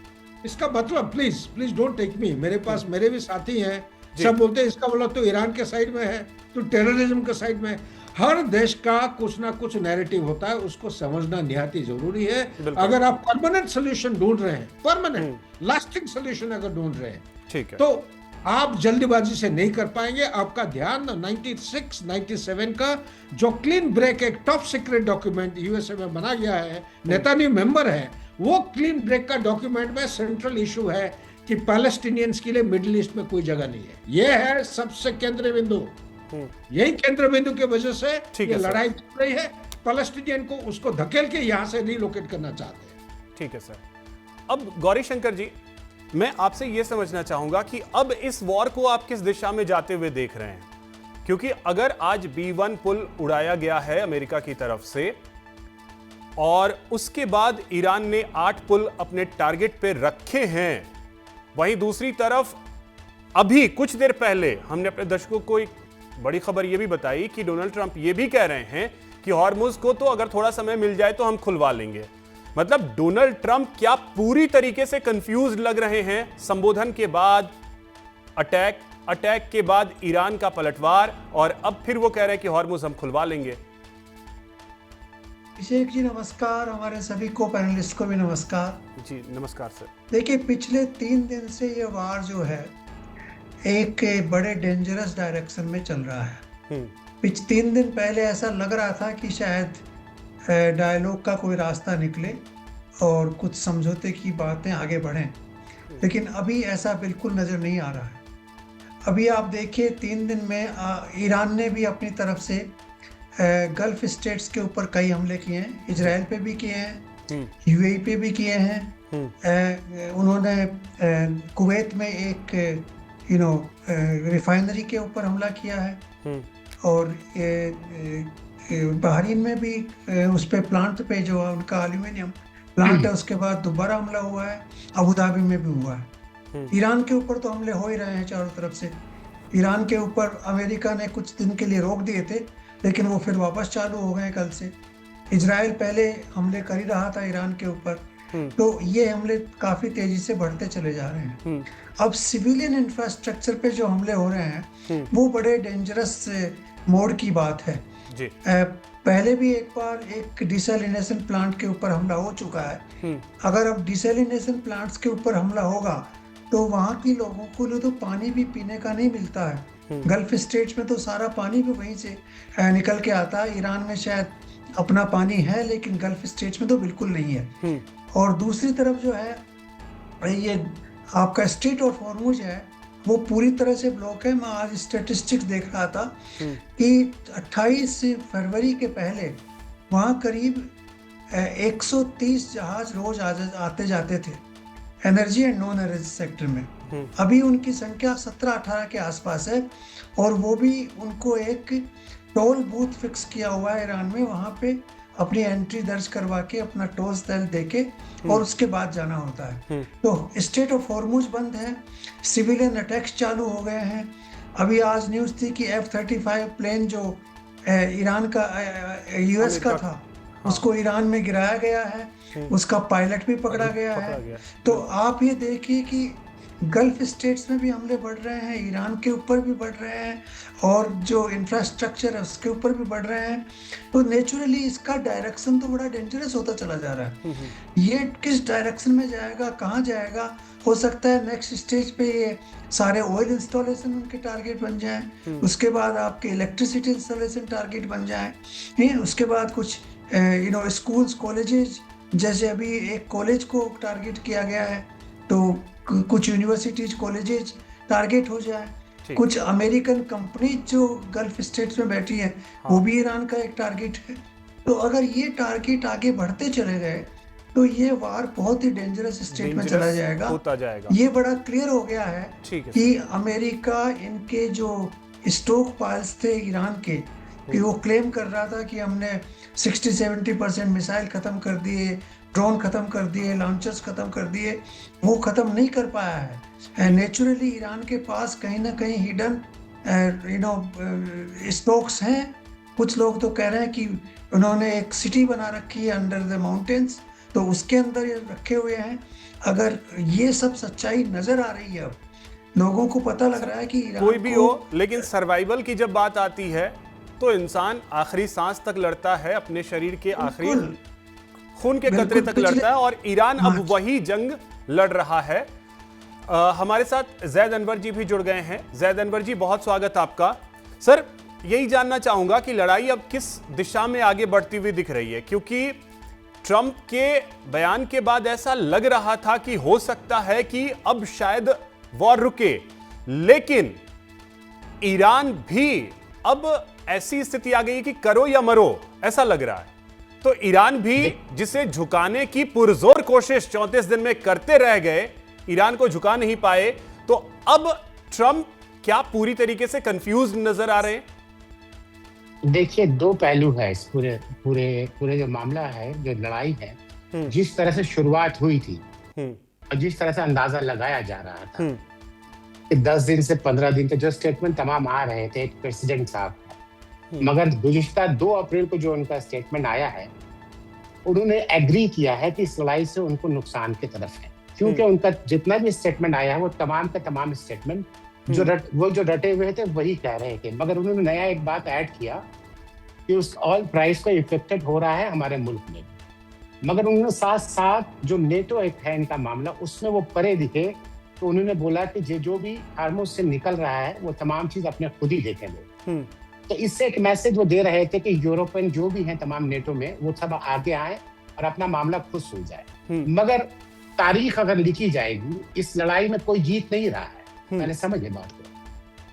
इसका मतलब प्लीज डोंट टेक मी, मेरे पास मेरे भी साथी हैं, सब बोलते हैं इसका मतलब तो ईरान के साइड में है, तो टेररिज्म के साइड में है। हर देश का कुछ ना कुछ नैरेटिव होता है, उसको समझना निहायत ही जरूरी है। अगर आप परमानेंट सोल्यूशन ढूंढ रहे हैं, परमानेंट लास्टिंग सोल्यूशन अगर ढूंढ रहे हैं, ठीक है, तो आप जल्दीबाजी से नहीं कर पाएंगे। आपका ध्यान 96, 97 का जो क्लीन ब्रेक, एक टॉप सीक्रेट डॉक्यूमेंट यूएसए में बना गया है, नेतान्याहू मेंबर है, वो क्लीन ब्रेक का डॉक्यूमेंट में सेंट्रल इशू है कि पैलेस्टीनियंस के लिए मिडिल ईस्ट में कोई जगह नहीं है। ये है सबसे केंद्रीय बिंदु। यही केंद्र बिंदु की वजह से ये लड़ाई चल रही है। पैलेस्टीनियन को उसको धकेल के यहां से रिलोकेट करना चाहते हैं। ठीक है सर। अब गौरी शंकर जी, मैं आपसे यह समझना चाहूंगा कि अब इस वॉर को आप किस दिशा में जाते हुए देख रहे हैं, क्योंकि अगर आज B-1 पुल उड़ाया गया है अमेरिका की तरफ से और उसके बाद ईरान ने 8 पुल अपने टारगेट पे रखे हैं, वहीं दूसरी तरफ अभी कुछ देर पहले हमने अपने दर्शकों को एक बड़ी खबर यह भी बताई कि डोनाल्ड ट्रंप यह भी कह रहे हैं कि हॉर्मुज को तो अगर थोड़ा समय मिल जाए तो हम खुलवा लेंगे। मतलब डोनाल्ड ट्रंप क्या पूरी तरीके से कंफ्यूज लग रहे हैं? संबोधन के बाद अटैक के बाद ईरान का पलटवार, और अब फिर वो कह रहे हैं कि हॉर्मुज हम खुलवा लेंगे। अभिषेक जी नमस्कार, हमारे सभी को पैनलिस्ट को भी नमस्कार। जी नमस्कार सर। देखिए, पिछले 3 दिन से ये वार जो है एक बड़े डेंजरस डायरेक्शन में चल रहा है। 3 दिन पहले ऐसा लग रहा था कि शायद डायलॉग का कोई रास्ता निकले और कुछ समझौते की बातें आगे बढ़ें, लेकिन अभी ऐसा बिल्कुल नज़र नहीं आ रहा है। अभी आप देखिए 3 दिन में ईरान ने भी अपनी तरफ से गल्फ स्टेट्स के ऊपर कई हमले किए हैं, इजराइल पे भी किए हैं, यूएई पे भी किए हैं। उन्होंने कुवैत में एक रिफाइनरी के ऊपर हमला किया है, और बहरीन में भी उस पे प्लांट पे जो है उनका एल्यूमिनियम प्लांट है, उसके बाद दोबारा हमला हुआ है, अबू धाबी में भी हुआ है। ईरान के ऊपर तो हमले हो ही रहे हैं चारों तरफ से। ईरान के ऊपर अमेरिका ने कुछ दिन के लिए रोक दिए थे, लेकिन वो फिर वापस चालू हो गए कल से। इजराइल पहले हमले कर ही रहा था ईरान के ऊपर, तो ये हमले काफ़ी तेज़ी से बढ़ते चले जा रहे हैं। अब सिविलियन इंफ्रास्ट्रक्चर पे जो हमले हो रहे हैं वो बड़े डेंजरस मोड की बात है जी। पहले भी एक बार एक डिसैलिनेशन प्लांट के ऊपर हमला हो चुका है। अगर अब डिसैलिनेशन प्लांट्स के ऊपर हमला होगा तो वहाँ की लोगों को तो पानी भी पीने का नहीं मिलता है। गल्फ स्टेट्स में तो सारा पानी भी वहीं से निकल के आता है। ईरान में शायद अपना पानी है, लेकिन गल्फ स्टेट्स में तो बिल्कुल नहीं है। और दूसरी तरफ जो है ये आपका स्ट्रेट ऑफ हॉर्मुज है, वो पूरी तरह से ब्लॉक है। मैं आज स्टैटिस्टिक्स देख रहा था कि 28 फरवरी के पहले वहाँ करीब 130 जहाज रोज आते जाते थे energy and non energy sector में। अभी उनकी संख्या 17-18 के आसपास है, और वो भी उनको एक टोल बूथ फिक्स किया हुआ है ईरान में। वहाँ पे अपनी एंट्री दर्ज करवा के अपना टोल सेल देके और उसके बाद जाना होता है। तो स्टेट ऑफ हॉर्मुज बंद है, सिविलियन अटैक्स चालू हो गए हैं। अभी आज न्यूज़ थी कि F-35 प्लेन जो ईरान का यूएस का था, उसको ईरान में गिराया गया है, उसका पायलट भी पकड़ा गया है। तो आप ये देखिए कि गल्फ स्टेट्स में भी हमले बढ़ रहे हैं, ईरान के ऊपर भी बढ़ रहे हैं, और जो इंफ्रास्ट्रक्चर है उसके ऊपर भी बढ़ रहे हैं। तो नेचुरली इसका डायरेक्शन तो बड़ा डेंजरस होता चला जा रहा है। ये किस डायरेक्शन में जाएगा, कहाँ जाएगा? हो सकता है नेक्स्ट स्टेज पे ये सारे ऑयल इंस्टॉलेशन उनके टारगेट बन जाएं, उसके बाद आपके इलेक्ट्रिसिटी इंस्टॉलेशन टारगेट बन जाएं, उसके बाद कुछ स्कूल्स कॉलेजेस, जैसे अभी एक कॉलेज को टारगेट किया गया है, तो कुछ यूनिवर्सिटीज कॉलेजेस टारगेट हो जाए। कुछ अमेरिकन कंपनी जो गल्फ स्टेट्स में बैठी है वो भी ईरान का एक टारगेट है। तो अगर ये टारगेट आगे बढ़ते चले गए तो ये वार बहुत ही डेंजरस स्टेट में चला जाएगा, होता जाएगा। ये बड़ा क्लियर हो गया है कि अमेरिका इनके जो स्टॉक पाइल्स थे ईरान के, कि वो क्लेम कर रहा था कि हमने 60-70% मिसाइल खत्म कर दिए, ड्रोन खत्म कर दिए, लॉन्चर्स खत्म कर दिए, वो खत्म नहीं कर पाया है। नेचुरली ईरान के पास कहीं ना कहीं हिडन स्टॉक्स हैं। कुछ लोग तो कह रहे हैं कि उन्होंने एक सिटी बना रखी है अंडर द माउंटेन्स, तो उसके अंदर ये रखे हुए हैं। अगर ये सब सच्चाई नजर आ रही है, अब लोगों को पता लग रहा है कि ईरान कोई भी को हो, लेकिन सर्वाइवल की जब बात आती है तो इंसान आखिरी सांस तक लड़ता है, अपने शरीर के आखिरी बिल्कुल खून के कतरे बिल्कुल तक पिछले लड़ता है, और ईरान अब मार्च वही जंग लड़ रहा है। हमारे साथ जैद अनवर जी भी जुड़ गए हैं। जैद अनवर जी, बहुत स्वागत आपका। सर, यही जानना चाहूंगा कि लड़ाई अब किस दिशा में आगे बढ़ती हुई दिख रही है, क्योंकि ट्रंप के बयान के बाद ऐसा लग रहा था कि हो सकता है कि अब शायद वॉर रुके, लेकिन ईरान भी अब ऐसी स्थिति आ गई है कि करो या मरो, ऐसा लग रहा है। तो ईरान भी जिसे झुकाने की पुरजोर कोशिश 34 दिन में करते रह गए, ईरान को झुका नहीं पाए। तो अब ट्रंप क्या पूरी तरीके से कंफ्यूज नजर आ रहे हैं? देखिए, दो पहलू है इस पूरे पूरे पूरे जो मामला है, जो लड़ाई है, जिस तरह से शुरुआत हुई थी और जिस तरह से अंदाजा लगाया जा रहा था कि 10 दिन से 15 दिन तक जो स्टेटमेंट तमाम आ रहे थे प्रेसिडेंट साहब का, मगर गुज़िश्ता 2 अप्रैल को जो उनका स्टेटमेंट आया है, उन्होंने एग्री किया है कि इस लड़ाई से उनको नुकसान की तरफ है, क्योंकि उनका जितना भी स्टेटमेंट आया है वो तमाम का तमाम स्टेटमेंट जो रटे हुए थे वही कह रहे थे, मगर उन्होंने नया एक बात ऐड किया कि उस ऑयल प्राइस को इफेक्टेड हो रहा है हमारे मुल्क में, मगर उन्होंने साथ साथ जो नेटो एक है इनका मामला, उसमें वो परे दिखे, तो उन्होंने बोला कि जो भी हार्मोज से निकल रहा है वो तमाम चीज अपने खुद ही देखेंगे। तो इससे एक मैसेज वो दे रहे थे कि यूरोपियन जो भी हैं तमाम नेटो में, वो सब आगे आए और अपना मामला खुद सुल जाए। मगर तारीख अगर लिखी जाएगी, इस लड़ाई में कोई जीत नहीं रहा है, पहले समझिए बात को।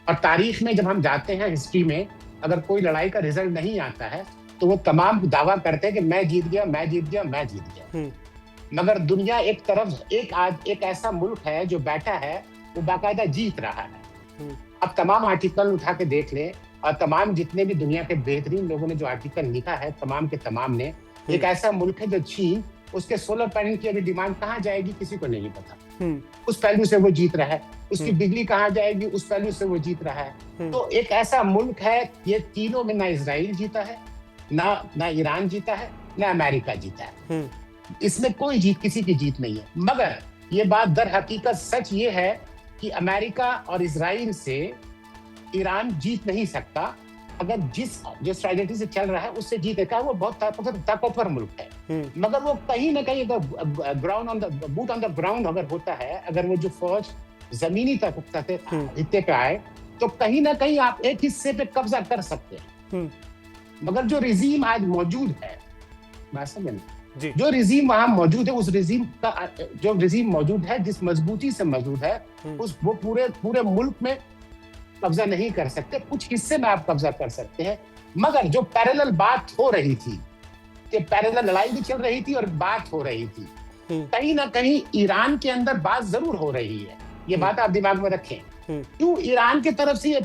और तारीख में जब हम जाते हैं हिस्ट्री में, अगर कोई लड़ाई का रिजल्ट नहीं आता है तो वो तमाम दावा करते हैं कि मैं जीत गया, मैं जीत गया, मैं जीत गया। मगर दुनिया एक तरफ एक ऐसा मुल्क है जो बैठा है, वो बाकायदा जीत रहा है। अब तमाम आर्टिकल उठा के देख ले, और तमाम जितने भी दुनिया के बेहतरीन लोगों ने जो आर्टिकल लिखा है, तमाम के तमाम ने, एक ऐसा मुल्क है जो चीन, उसके सोलर पैनल की अभी डिमांड कहाँ जाएगी किसी को नहीं पता, उस पहलू से वो जीत रहा है। उसकी बिजली कहाँ जाएगी, उस पहलू से वो जीत रहा है। तो एक ऐसा मुल्क है, ये तीनों में ना इजराइल जीता है, ना ईरान जीता है, ना अमेरिका जीता है। इसमें कोई जीत, किसी की जीत नहीं है। मगर ये बात दर हकीकत सच ये है कि अमेरिका और इजराइल से ईरान जीत नहीं सकता। अगर जो स्ट्रैटेजी से चल रहा है उससे जीतेगा, वो बहुत ताकतवर मुल्क है। मगर वो कहीं ना कहीं ground on the boot on the ground अगर होता है, अगर वो जो फौज जमीनी तक हिस्से पे आए, तो कहीं ना कहीं आप एक हिस्से पे कब्जा कर सकते हैं। मगर जो रिजीम आज मौजूद है, बात समझ में, जो रिजीम वहां मौजूद है, उस रिजीम का जो रिजीम मौजूद है, जिस मजबूती से मौजूद है, वो पूरे मुल्क में कब्जा नहीं कर सकते। कुछ हिस्से में आप कब्जा कर सकते हैं। मगर जो पैरेलल बात हो रही थी, कि पैरेलल लड़ाई भी चल रही थी और बात हो रही थी, कहीं ना कहीं ईरान के अंदर बात जरूर हो रही है। ये बात आप दिमाग में रखें। क्यों ईरान की तरफ से ये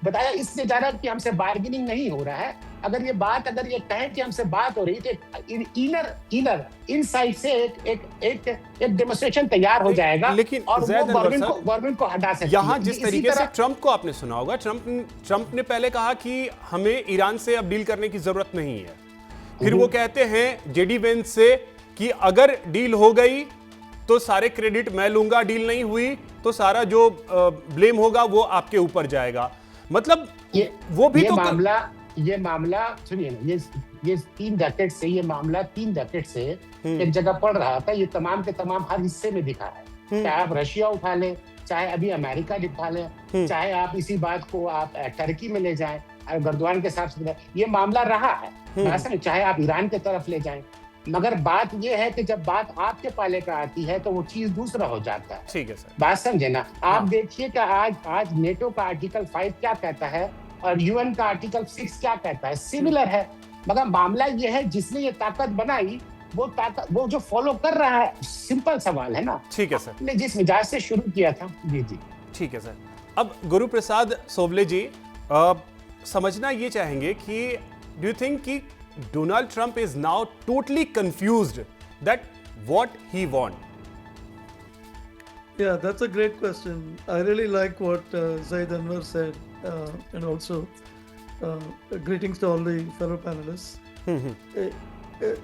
बताया इसलिए जा रहा है कि हमसे बार्गेनिंग नहीं हो रहा है। अगर ये कहें कि हमसे बात हो रही थी, इनसाइड से एक डेमोन्स्ट्रेशन तैयार हो जाएगा, लेकिन और वो गवर्नमेंट को हटा सकती है। यहाँ जिस तरीके से ट्रंप को आपने सुना होगा, ट्रंप ने पहले कहा कि हमें ईरान से अब डील करने की जरूरत नहीं है। फिर वो कहते हैं जेडी वेंस से कि अगर डील हो गई तो सारे क्रेडिट मैं लूंगा, डील नहीं हुई तो सारा जो ब्लेम होगा वो आपके ऊपर जाएगा। मतलब वो भी ये मामला सुनिए ना, ये 3 डेकेड से ये मामला 3 डेकेड से एक जगह पड़ रहा था। ये तमाम के तमाम हर हिस्से में दिखा है। चाहे आप रशिया उठा लें, चाहे अभी अमेरिका उठा लें, चाहे आप इसी बात को आप टर्की में ले जाएं, गर्दवान के हिसाब से ये मामला रहा है। चाहे आप ईरान की तरफ ले जाएं। मगर बात यह है कि जब बात आपके पाले का आती है तो वो चीज दूसरा हो जाता है। ठीक है सर, बात समझे ना। आप देखिए कि आज नेटो का आर्टिकल 5 क्या कहता है और यूएन का आर्टिकल 6 क्या कहता है, सिमिलर है। मगर मामला ये है, जिसने ये ताकत बनाई वो जो फॉलो कर रहा है। सिंपल सवाल है ना। ठीक है सर, ने जिस मिजाज से शुरू किया था। जी ठीक है सर। अब गुरु प्रसाद सोवले जी, समझना ये चाहेंगे कि डू यू थिंक कि Donald Trump is now totally confused that what he want? Yeah, that's a great question. I really like what Zaid Anwar said, and also greetings to all the fellow panelists.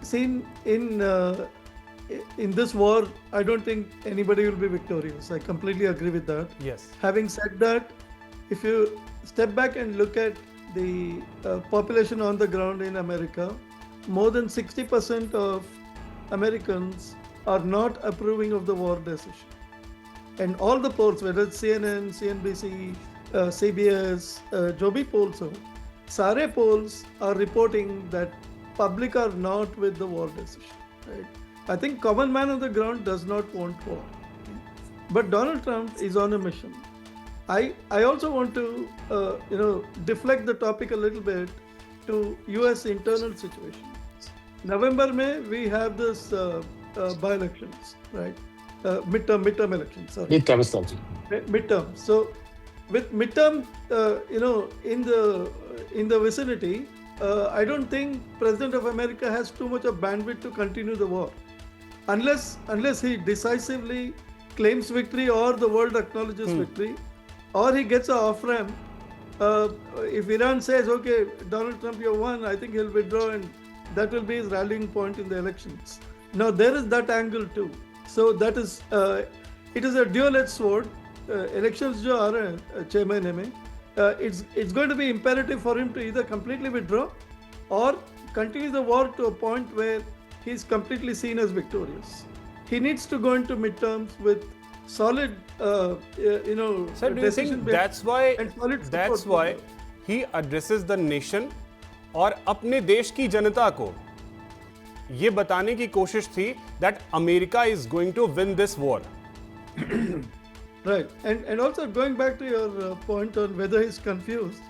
See, in in this war, I don't think anybody will be victorious. I completely agree with that. Yes. Having said that, if you step back and look at the population on the ground in America, more than 60% of Americans are not approving of the war decision. And all the polls, whether it's CNN, CNBC, CBS, जो भी polls हो, सारे polls are reporting that public are not with the war decision. Right? I think common man on the ground does not want war. But Donald Trump is on a mission. I also want to deflect the topic a little bit to US internal situation. November में we have this by-elections, right? Midterm elections, sorry. Midterm. So with midterm, in the vicinity, I don't think President of America has too much of bandwidth to continue the war, unless he decisively claims victory or the world acknowledges victory, or he gets an off-ramp. If Iran says, okay, Donald Trump, you won, I think he'll withdraw, and that will be his rallying point in the elections. Now, there is that angle too. So that is, it is a dual-edged sword. Elections जो आ रहे हैं 6 महीने में, it's going to be imperative for him to either completely withdraw or continue the war to a point where he's completely seen as victorious. He needs to go into midterms with solid, Sir, do you think that's why he addresses the nation और अपने देश की जनता को ये बताने की कोशिश थी that America is going to win this war? Right, and also going back to your point on whether he's confused,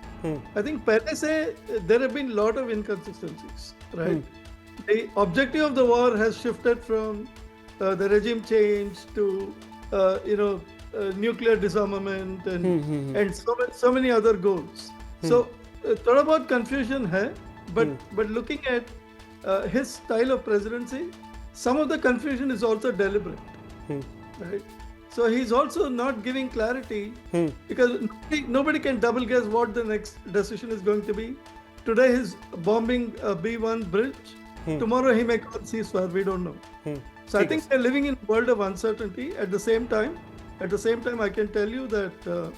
I think पहले से there have been a lot of inconsistencies, right? The objective of the war has shifted from the regime change to nuclear disarmament and so many other goals. So थोड़ा बहुत confusion है, but looking at his style of presidency, some of the confusion is also deliberate, right? So he's also not giving clarity because nobody can double guess what the next decision is going to be. Today he's bombing a B-1 bridge. Tomorrow he may call ceasefire. We don't know. So I think they're living in a world of uncertainty. At the same time, I can tell you that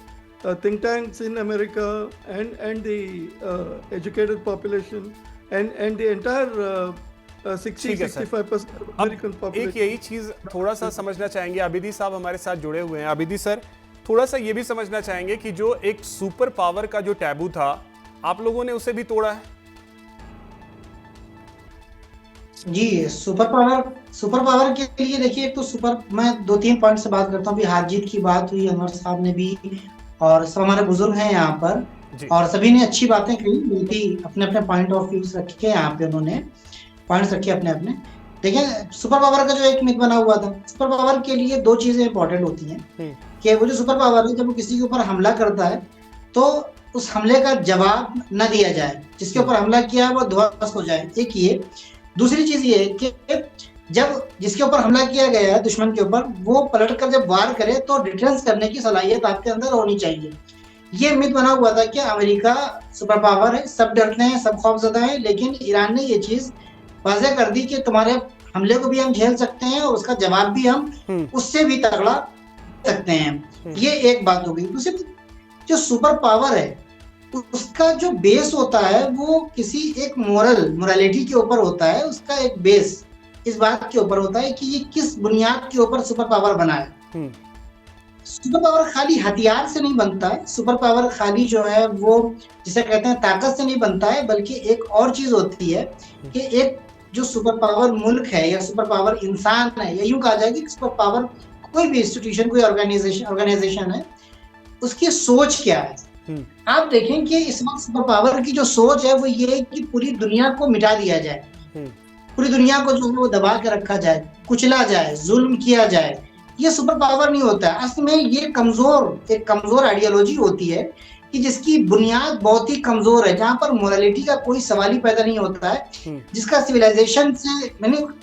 think tanks in America and the educated population and the entire 60-65% American population. एक यही चीज थोड़ा सा समझना चाहेंगे, आबिदी साहब हमारे साथ जुड़े हुए हैं। आबिदी सर, थोड़ा सा ये भी समझना चाहेंगे कि जो एक सुपर पावर का जो टैबू था, आप लोगों ने उसे भी तोड़ा है। जी, सुपर पावर के लिए देखिए, एक तो मैं 2-3 पॉइंट से बात करता हूँ। अभी हार जीत की बात हुई, अनवर साहब ने भी, और सब हमारे बुजुर्ग हैं यहाँ पर, और सभी ने अच्छी बातें कही, बल्कि अपने अपने पॉइंट ऑफ व्यूज रखे यहाँ पे, उन्होंने पॉइंट्स रखे अपने अपने। देखिए, सुपर पावर का जो एक मिथ बना हुआ था, सुपर पावर के लिए 2 चीजें इंपॉर्टेंट होती हैं कि वो जो सुपर पावर है, जब वो किसी के ऊपर हमला करता है तो उस हमले का जवाब न दिया जाए, जिसके ऊपर हमला किया है वो ध्वस्त हो जाए, एक ये। दूसरी चीज ये है कि जब जिसके ऊपर हमला किया गया है दुश्मन के ऊपर, वो पलट कर जब वार करे तो डिफेंस करने की सलाहियत आपके अंदर होनी चाहिए। ये मिथ बना हुआ था कि अमेरिका सुपर पावर है, सब डरते हैं, सब खौफजदा है, लेकिन ईरान ने ये चीज वाज़ेह कर दी कि तुम्हारे हमले को भी हम झेल सकते हैं और उसका जवाब भी हम उससे भी तगड़ा सकते हैं। ये एक बात हो गई। दूसरी, जो सुपर पावर है उसका जो बेस होता है वो किसी एक मोरालिटी के ऊपर होता है। उसका एक बेस इस बात के ऊपर होता है कि ये किस बुनियाद के ऊपर सुपर पावर बना है। सुपर पावर खाली हथियार से नहीं बनता है, सुपर पावर खाली जो है वो जिसे कहते हैं ताकत से नहीं बनता है, बल्कि एक और चीज होती है कि एक जो सुपर पावर मुल्क है या सुपर पावर इंसान है, या यूं कहा जाए कि सुपर पावर कोई भी इंस्टीट्यूशन, कोई ऑर्गेनाइजेशन है, उसकी सोच क्या है। आप देखें कि इस वक्त सुपर पावर की जो सोच है वो ये है कि पूरी दुनिया को मिटा दिया जाए, पूरी दुनिया को जो है वो दबा के रखा जाए, कुचला जाए, जुल्म किया जाए। ये सुपर पावर नहीं होता है। असल में ये एक कमजोर आइडियोलॉजी होती है कि जिसकी बुनियाद बहुत ही कमजोर है, जहां पर मोरालिटी का कोई सवाल ही पैदा नहीं होता है, जिसका सिविलाइजेशन से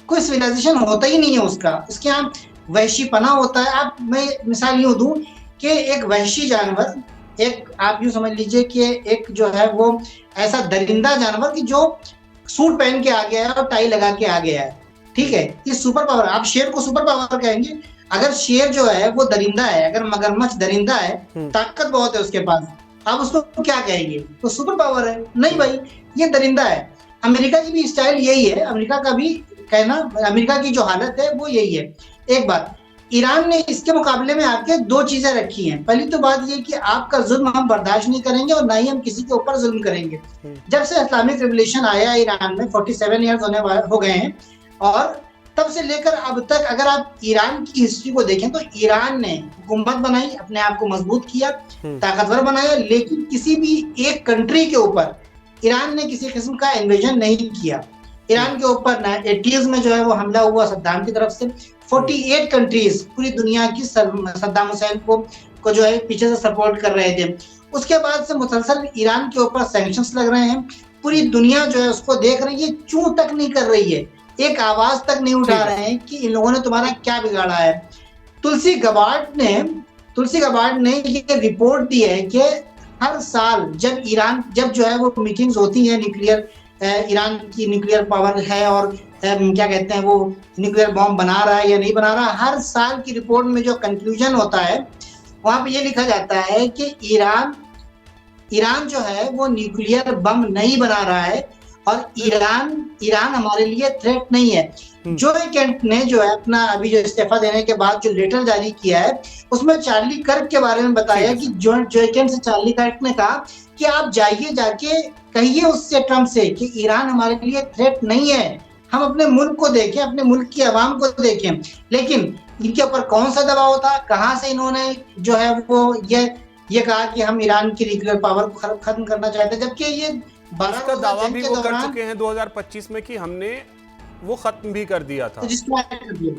कोई सिविलाइजेशन होता ही नहीं है उसके यहाँ वहशीपना होता है। आप मैं मिसाल यूं दूं कि एक वहशी जानवर, एक आप यूं समझ लीजिए कि एक जो है वो ऐसा दरिंदा जानवर कि जो सूट पहन के आ गया है और टाई लगा के आ गया है, ठीक है, ये सुपर पावर, आप शेर को सुपर पावर कहेंगे? अगर शेर जो है वो दरिंदा है, अगर मगरमच्छ दरिंदा है, ताकत बहुत है उसके पास, आप उसको क्या कहेंगे? तो सुपर पावर है? नहीं भाई, ये दरिंदा है। अमेरिका की भी स्टाइल यही है, अमेरिका का भी कहना, अमेरिका की जो हालत है वो यही है। एक बात, ईरान ने इसके मुकाबले में आके दो चीजें रखी हैं। पहली तो बात ये कि आपका जुल्म हम बर्दाश्त नहीं करेंगे और ना ही हम किसी के ऊपर जुल्म करेंगे। जब से इस्लामिक रिवोल्यूशन आया ईरान में 47 ईयर्स हो गए हैं, और तब से लेकर अब तक अगर आप ईरान की हिस्ट्री को देखें तो ईरान ने हुकूमत बनाई, अपने आप को मजबूत किया, ताकतवर बनाया, लेकिन किसी भी एक कंट्री के ऊपर ईरान ने किसी किस्म का इन्वेजन नहीं किया। ईरान के ऊपर 80s में जो है वो हमला हुआ सद्दाम की तरफ से। 48 कंट्रीज पूरी दुनिया की सद्दाम हुसैन को जो है पीछे से सपोर्ट कर रहे थे। उसके बाद से मुसलसल ईरान के ऊपर सैंक्शंस लग रहे हैं, पूरी दुनिया जो है उसको देख रही है, चूं तक नहीं कर रही है, एक आवाज तक नहीं उठा रहे हैं कि इन लोगों ने तुम्हारा क्या बिगाड़ा है। तुलसी गबार्ड ने ये रिपोर्ट दी है कि हर साल जब जो है वो मीटिंग्स होती हैं, न्यूक्लियर ईरान की न्यूक्लियर पावर है और क्या कहते हैं वो न्यूक्लियर बॉम्ब बना रहा है या नहीं बना रहा, हर साल की रिपोर्ट में जो कंक्लूजन होता है वहां पे ये लिखा जाता है कि ईरान जो है वो न्यूक्लियर बम नहीं बना रहा है और ईरान हमारे लिए थ्रेट नहीं है। जो केंट ने जो है अपना अभी जो इस्तीफा देने के बाद जो लेटर जारी किया है उसमें चार्ली कर्क के बारे में बताया कि जो केंट से चार्ली कर्क ने कहा कि आप जाके कहिए उससे, ट्रम्प से, कि ईरान हमारे लिए थ्रेट नहीं है, हम अपने मुल्क को देखें, अपने मुल्क की आवाम को देखें। लेकिन इनके ऊपर कौन सा दबाव था, कहां से इन्होंने जो है वो ये कहा कि हम ईरान की न्यूक्लियर पावर को खत्म करना चाहते हैं, जबकि ये इसका दावा भी वो कर चुके हैं 2025 में कि हमने वो खत्म भी कर दिया था।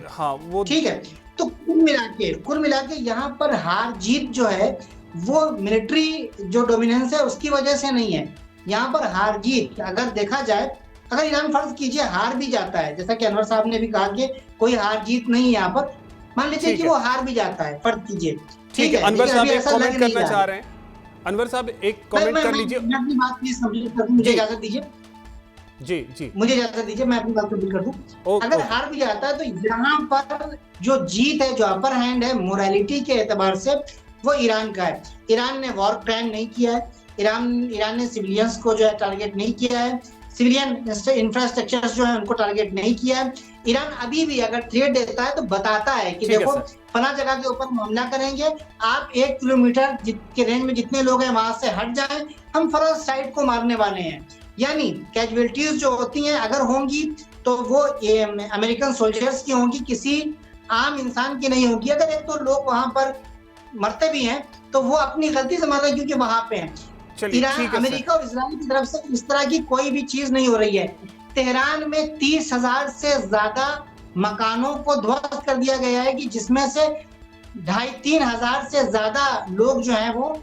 हाँ, वो ठीक है। तो कुल मिला के यहाँ पर हार जीत जो है वो मिलिट्री जो डोमिनेंस है उसकी वजह से नहीं है। यहाँ पर हार जीत अगर देखा जाए, अगर ईरान फर्ज कीजिए हार भी जाता है, जैसा कि अनवर साहब ने भी कहा कि कोई हार जीत नहीं है यहाँ पर, मान लीजिए कि वो हार भी जाता है, फर्ज कीजिए, ठीक है। अनवर साहब एक कमेंट करना चाह रहे हैं। अनवर साहब एक कमेंट कर लीजिए। मैं अपनी बात प्लीज कंप्लीट कर दूं, मुझे इजाजत दीजिए। जी मुझे इजाजत दीजिए, मैं अपनी बात कंप्लीट कर दूं। अगर हार भी जाता है तो यहाँ पर जो जीत है, जो अपर हैंड है मोरालिटी के एतबार से, वो ईरान का है। ईरान ने वॉर क्राइम नहीं किया है, ईरान ने सिविलियंस को जो है टारगेट नहीं किया है, सिविलियन इंफ्रास्ट्रक्चर जो है उनको टारगेट नहीं किया है। ईरान अभी भी अगर थ्रेट देता है तो बताता है कि देखो फला जगह के ऊपर हमला करेंगे, आप 1 किलोमीटर के रेंज में जितने लोग हैं वहां से हट जाएं, हम फला साइड को मारने वाले हैं। यानी कैजुअलिटीज जो होती हैं अगर होंगी तो वो अमेरिकन सोल्जर्स की होंगी, किसी आम इंसान की नहीं होगी। अगर एक तो लोग वहां पर मरते भी हैं तो वो अपनी गलती से मर रहे हैं क्योंकि वहां पे हैं। ईरान, अमेरिका और इस्राइल की तरफ से इस तरह की कोई भी चीज नहीं हो रही है। तेहरान में 30,000 से ज्यादा मकानों को ध्वस्त कर दिया गया है कि जिसमें से 2,500-3 हजार से ज्यादा लोग जो हैं वो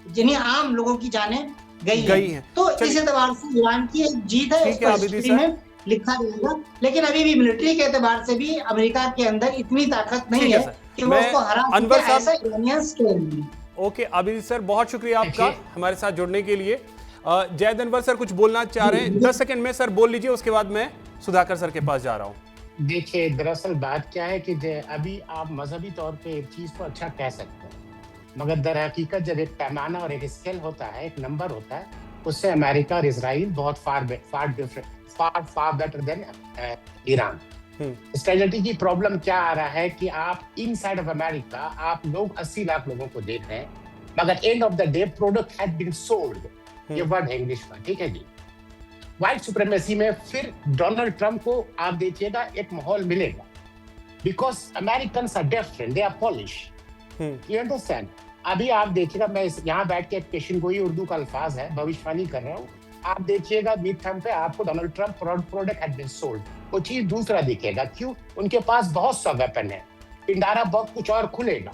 जिन्हें आम लोगों की जानें गई हैं। तो इस एतबार से ईरान की एक जीत है, इसको हिस्ट्री में लिखा जाएगा। लेकिन अभी भी मिलिट्री के एतबार से भी अमेरिका के अंदर इतनी ताकत नहीं है कि वो उसको हरा सके, ऐसा ईरानियंस के लिए। ओके आबिदी सर, बहुत शुक्रिया आपका हमारे साथ जुड़ने के लिए। जैद अनवर सर कुछ बोलना चाह रहे हैं, 10 सेकंड में सर बोल लीजिए, उसके बाद मैं सुधाकर सर के पास जा रहा हूँ। देखिए, दरअसल बात क्या है कि अभी आप मजहबी तौर पे एक चीज को अच्छा कह सकते हैं, मगर दर हकीकत जब एक पैमाना और एक स्केल होता है, एक नंबर होता है, उससे अमेरिका और इजराइल बहुत far better than Iran. Strategy की प्रॉब्लम क्या आ रहा है कि आप इन साइड ऑफ अमेरिका आप लोग 80 लाख लोगों को देख रहे हैं, मगर end of the day product had been sold, ये वर्ड है इंग्लिश का, ठीक है जी। व्हाइट सुप्रीमेसी में फिर डोनाल्ड ट्रंप को आप देखिएगा एक माहौल मिलेगा, because Americans are different, they are polish, you understand. अभी आप देखिएगा, मैं यहाँ बैठ के पेशन गोई उर्दू का अल्फाज है, भविष्यवाणी कर रहा हूँ, आप देखिएगा मिड टर्म पे आपको Donald Trump product had been sold, वो चीज दूसरा दिखेगा। क्यों? उनके पास बहुत सा वेपन है, पिंडारा बॉक्स कुछ और खुलेगा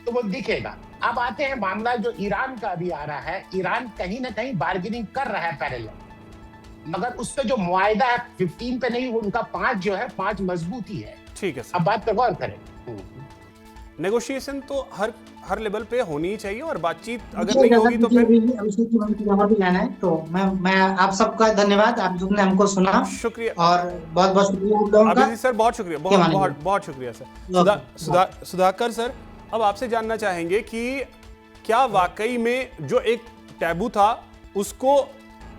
तो वो दिखेगा। अब आते हैं मामला जो ईरान का अभी आ रहा है, ईरान कहीं ना कहीं बार्गेनिंग कर रहा है पैरेलल, मगर उस पे जो मुआयदा है 15 पे नहीं, उनका 5 जो है 5 मजबूती है। ठीक है सर, अब बात पे गौर करें। नेगोशिएशन तो हर लेवल पे होनी ही चाहिए, और बातचीत अगर जी, नहीं दादा, होगी तो मुझे फिर अभी अभिषेक जी भाई की जगह भी जाना है, तो मैं आप सबका धन्यवाद, आप सबने हमको सुना, शुक्रिया। और बहुत बहुत शुक्रिया आप लोगों का। अभिजीत सर बहुत शुक्रिया, क्या बहुत मानेंगे? बहुत बहुत शुक्रिया सर। ओके, सुधाकर सर, अब आपसे जानना चाहेंगे कि क्या वाकई में जो एक टैबू था उसको,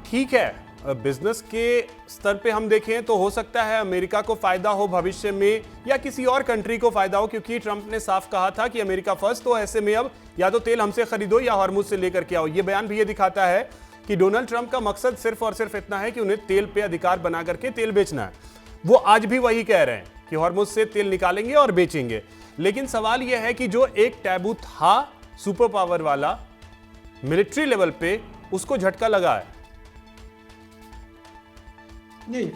ठीक है बिजनेस के स्तर पे हम देखें तो हो सकता है अमेरिका को फायदा हो भविष्य में, या किसी और कंट्री को फायदा हो, क्योंकि ट्रंप ने साफ कहा था कि अमेरिका फर्स्ट, तो ऐसे में अब या तो तेल हमसे खरीदो या हॉर्मुज से लेकर के आओ। ये बयान भी ये दिखाता है कि डोनाल्ड ट्रंप का मकसद सिर्फ और सिर्फ इतना है कि उन्हें तेल पे अधिकार बना करके तेल बेचना है। वो आज भी वही कह रहे हैं कि हॉर्मुज से तेल निकालेंगे और बेचेंगे। लेकिन सवाल यह है कि जो एक टैबू था सुपर पावर वाला मिलिट्री लेवल पे, उसको झटका लगा है। नहीं,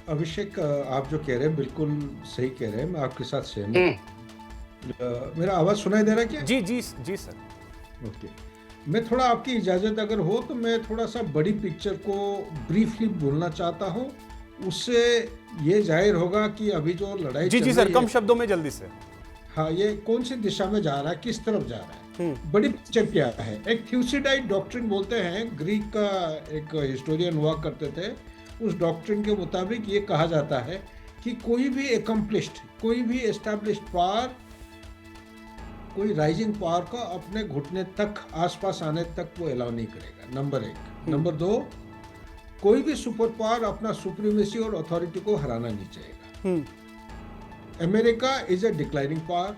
अभिषेक, आप जो कह रहे हैं बिल्कुल सही कह रहे हैं, मैं आपके साथ सहमत हूं। मेरा आवाज सुनाई दे रहा है क्या? जी जी जी सर। ओके, मैं थोड़ा आपकी इजाजत अगर हो तो मैं थोड़ा सा बड़ी पिक्चर को ब्रीफली बोलना चाहता हूं, उससे ये जाहिर होगा कि अभी जो लड़ाई जी चल जी सर, रही कम है, शब्दों में जल्दी से। हाँ, ये कौन सी दिशा में जा रहा है, किस तरफ जा रहा है, बड़ी पिक्चर क्या है। एक थ्यूसिडाइड डॉक्ट्रिन बोलते हैं, ग्रीक का एक हिस्टोरियन हुआ करते थे, उस डॉक्ट्रिन के मुताबिक ये कहा जाता है कि कोई भी एकम्प्लिश्ड, कोई भी एस्टैब्लिश्ड पावर, कोई राइजिंग पावर को अपने घुटने तक, आसपास आने तक वो अलाउ नहीं करेगा, नंबर एक। नंबर दो, कोई भी सुपर पावर अपना सुप्रीमेसी और अथॉरिटी को हराना नहीं चाहेगा। America is a declining power,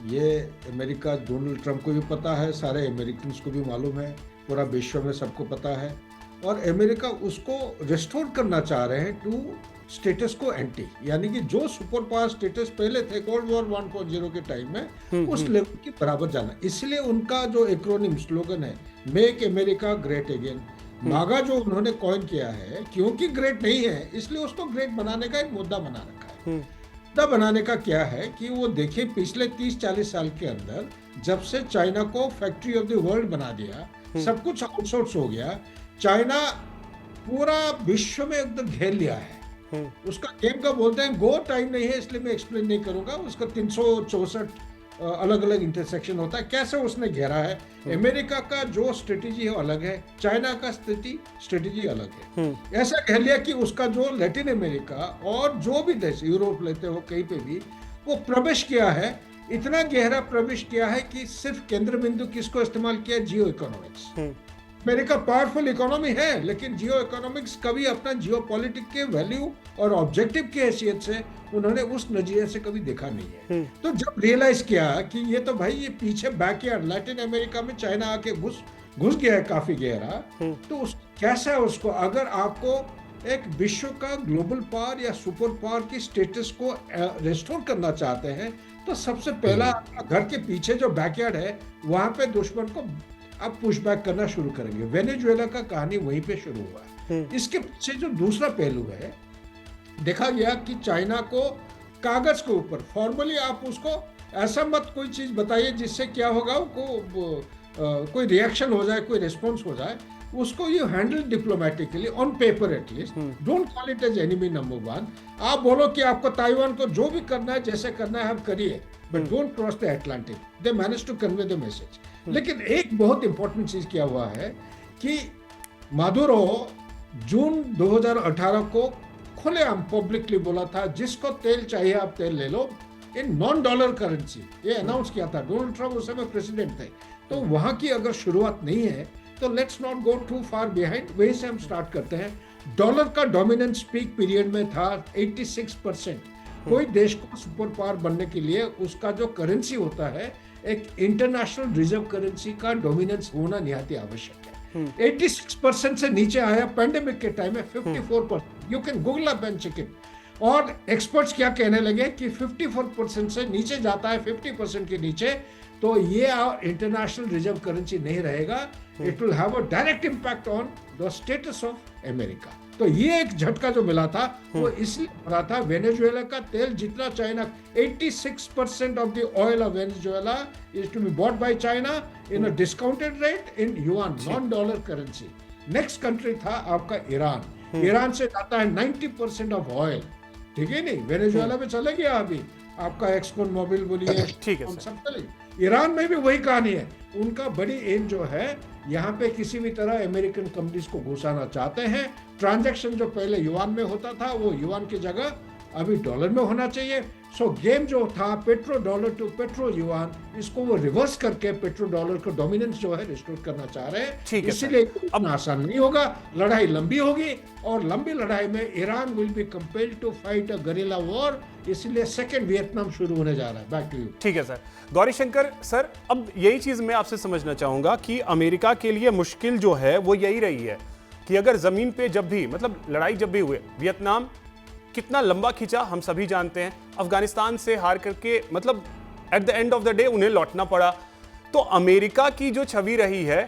ये अमेरिका डोनाल्ड ट्रंप को भी पता है, सारे अमेरिकन को भी मालूम है, पूरा विश्व में सबको पता है, और अमेरिका उसको रिस्टोर करना चाह रहे हैं टू स्टेटस को एंटी, यानी कि जो सुपर पावर स्टेटस पहले थे कोल्ड वॉर 1.0 के टाइम में, उस लेवल के बराबर जाना। इसलिए उनका जो एक्रोनिम स्लोगन है, मेक अमेरिका ग्रेट अगेन, मागा जो उन्होंने कॉइन किया है, क्योंकि ग्रेट नहीं है इसलिए उसको ग्रेट बनाने का एक मुद्दा बना रखा है। मुद्दा बनाने का क्या है कि वो देखिए पिछले 30-40 साल के अंदर जब से चाइना को फैक्ट्री ऑफ द वर्ल्ड बना दिया, सब कुछ आउटसोर्स हो गया, चाइना पूरा विश्व में एकदम घेर लिया है। उसका गेम का बोलते हैं गो, टाइम नहीं है इसलिए मैं एक्सप्लेन नहीं करूंगा, उसका 364 अलग अलग इंटरसेक्शन होता है, कैसे उसने घेरा है। अमेरिका का जो स्ट्रेटेजी है अलग है, चाइना का स्ट्रेटेजी अलग है। ऐसा कह लिया कि उसका जो लैटिन अमेरिका और जो भी देश, यूरोप लेते हो कहीं पे भी, वो प्रवेश किया है, इतना गहरा प्रवेश किया है कि सिर्फ केंद्र बिंदु किसको इस्तेमाल किया, जियो इकोनॉमिक्स। अमेरिका पावरफुल इकोनॉमी है, लेकिन जियो इकोनॉमिक्स कभी अपना जियो पॉलिटिक के वैल्यू और ऑब्जेक्टिव की हैसियत से उन्होंने उस नजरिए से कभी देखा नहीं है। तो जब रियलाइज किया कि ये तो भाई ये पीछे बैकयार्ड लैटिन अमेरिका में चाइना आके घुस गया है काफी गहरा, तो उस कैसा है उसको, अगर आपको एक विश्व का ग्लोबल पावर या सुपर पावर की स्टेटस को रेस्टोर करना चाहते हैं, तो सबसे पहला घर के पीछे जो बैकयार्ड है वहां पे दुश्मन को अब पुशबैक करना शुरू करेंगे। वेनेजुएला का कहानी वहीं पे शुरू हुआ। इसके पीछे जो दूसरा पहलू है, देखा गया कि चाइना को कागज के ऊपर फॉर्मली आप उसको ऐसा मत कोई चीज बताइए जिससे क्या होगा, कोई रिएक्शन हो जाए, कोई रिस्पॉन्स हो जाए, उसको you handle diplomatically on paper at least, don't call it as enemy number 1। आप बोलो कि आपको ताइवान को जो भी करना है, जैसे करना है आप करिए, but don't cross the Atlantic. They manage to convey the message. लेकिन एक बहुत इंपॉर्टेंट चीज क्या हुआ है कि मादुरो जून 2018 को खुलेआम पब्लिकली बोला था, जिसको तेल चाहिए आप तेल ले लो इन नॉन डॉलर करेंसी, ये अनाउंस किया था। डोनाल्ड ट्रंप उस समय प्रेसिडेंट थे, तो वहां की अगर शुरुआत नहीं है तो let's not go too far behind, वहीं से हम स्टार्ट करते हैं। डॉलर का डोमिनेंस पीक पीरियड में था 86%। कोई देश को सुपर पावर बनने के लिए उसका जो करेंसी होता है, एक इंटरनेशनल रिजर्व करेंसी का डोमिनेंस होना निहाती आवश्यक है। 86% से नीचे आया पैंडेमिक के टाइम में 54%। You can Google up and check it. और एक्सपर्ट्स क्या कहने लगे कि 54% से नीचे जाता है, 50% के नीचे, तो ये इंटरनेशनल रिजर्व करेंसी नहीं रहेगा। It will have a direct impact on the status of America. तो ये एक झटका जो मिला था वो इसलिए मिला था, वेनेजुएला का तेल जितना China, 86% of the oil of Venezuela is to be bought by China in a discounted rate in yuan, non dollar currency. Next country था आपका ईरान। ईरान से जाता है 90% ऑफ ऑयल, ठीक है नहीं, वेनेजुएला में चले गया अभी, आपका एक्सपोन मोबिल बोलिए, ठीक है हम सर। सब चले। ईरान में भी वही कहानी है। उनका बड़ी एम जो है यहाँ पे किसी भी तरह अमेरिकन कंपनीज को घुसाना चाहते हैं। ट्रांजैक्शन जो पहले युआन में होता था वो युआन की जगह अभी डॉलर में होना चाहिए। सो गेम जो था petro dollar to petro yuan, इसको वो रिवर्स करके पेट्रो डॉलर का डोमिनेंस जो है रिस्टोर करना चाह रहे हैं। ठीक है सर। इसीलिए इतना आसान नहीं होगा, लड़ाई लंबी होगी और लंबी लड़ाई में Iran will be compelled to fight a guerrilla war. इसलिए सेकेंड वियतनाम शुरू होने जा रहा है। Back to you. ठीक है सर। गौरीशंकर सर, अब यही चीज मैं आपसे समझना चाहूंगा कि अमेरिका के लिए मुश्किल जो है वो यही रही है कि अगर जमीन पे जब भी मतलब लड़ाई जब भी हुए, वियतनाम कितना लंबा खींचा हम सभी जानते हैं। अफगानिस्तान से हार करके मतलब at the end of the day उन्हें लौटना पड़ा। तो अमेरिका की जो छवि रही है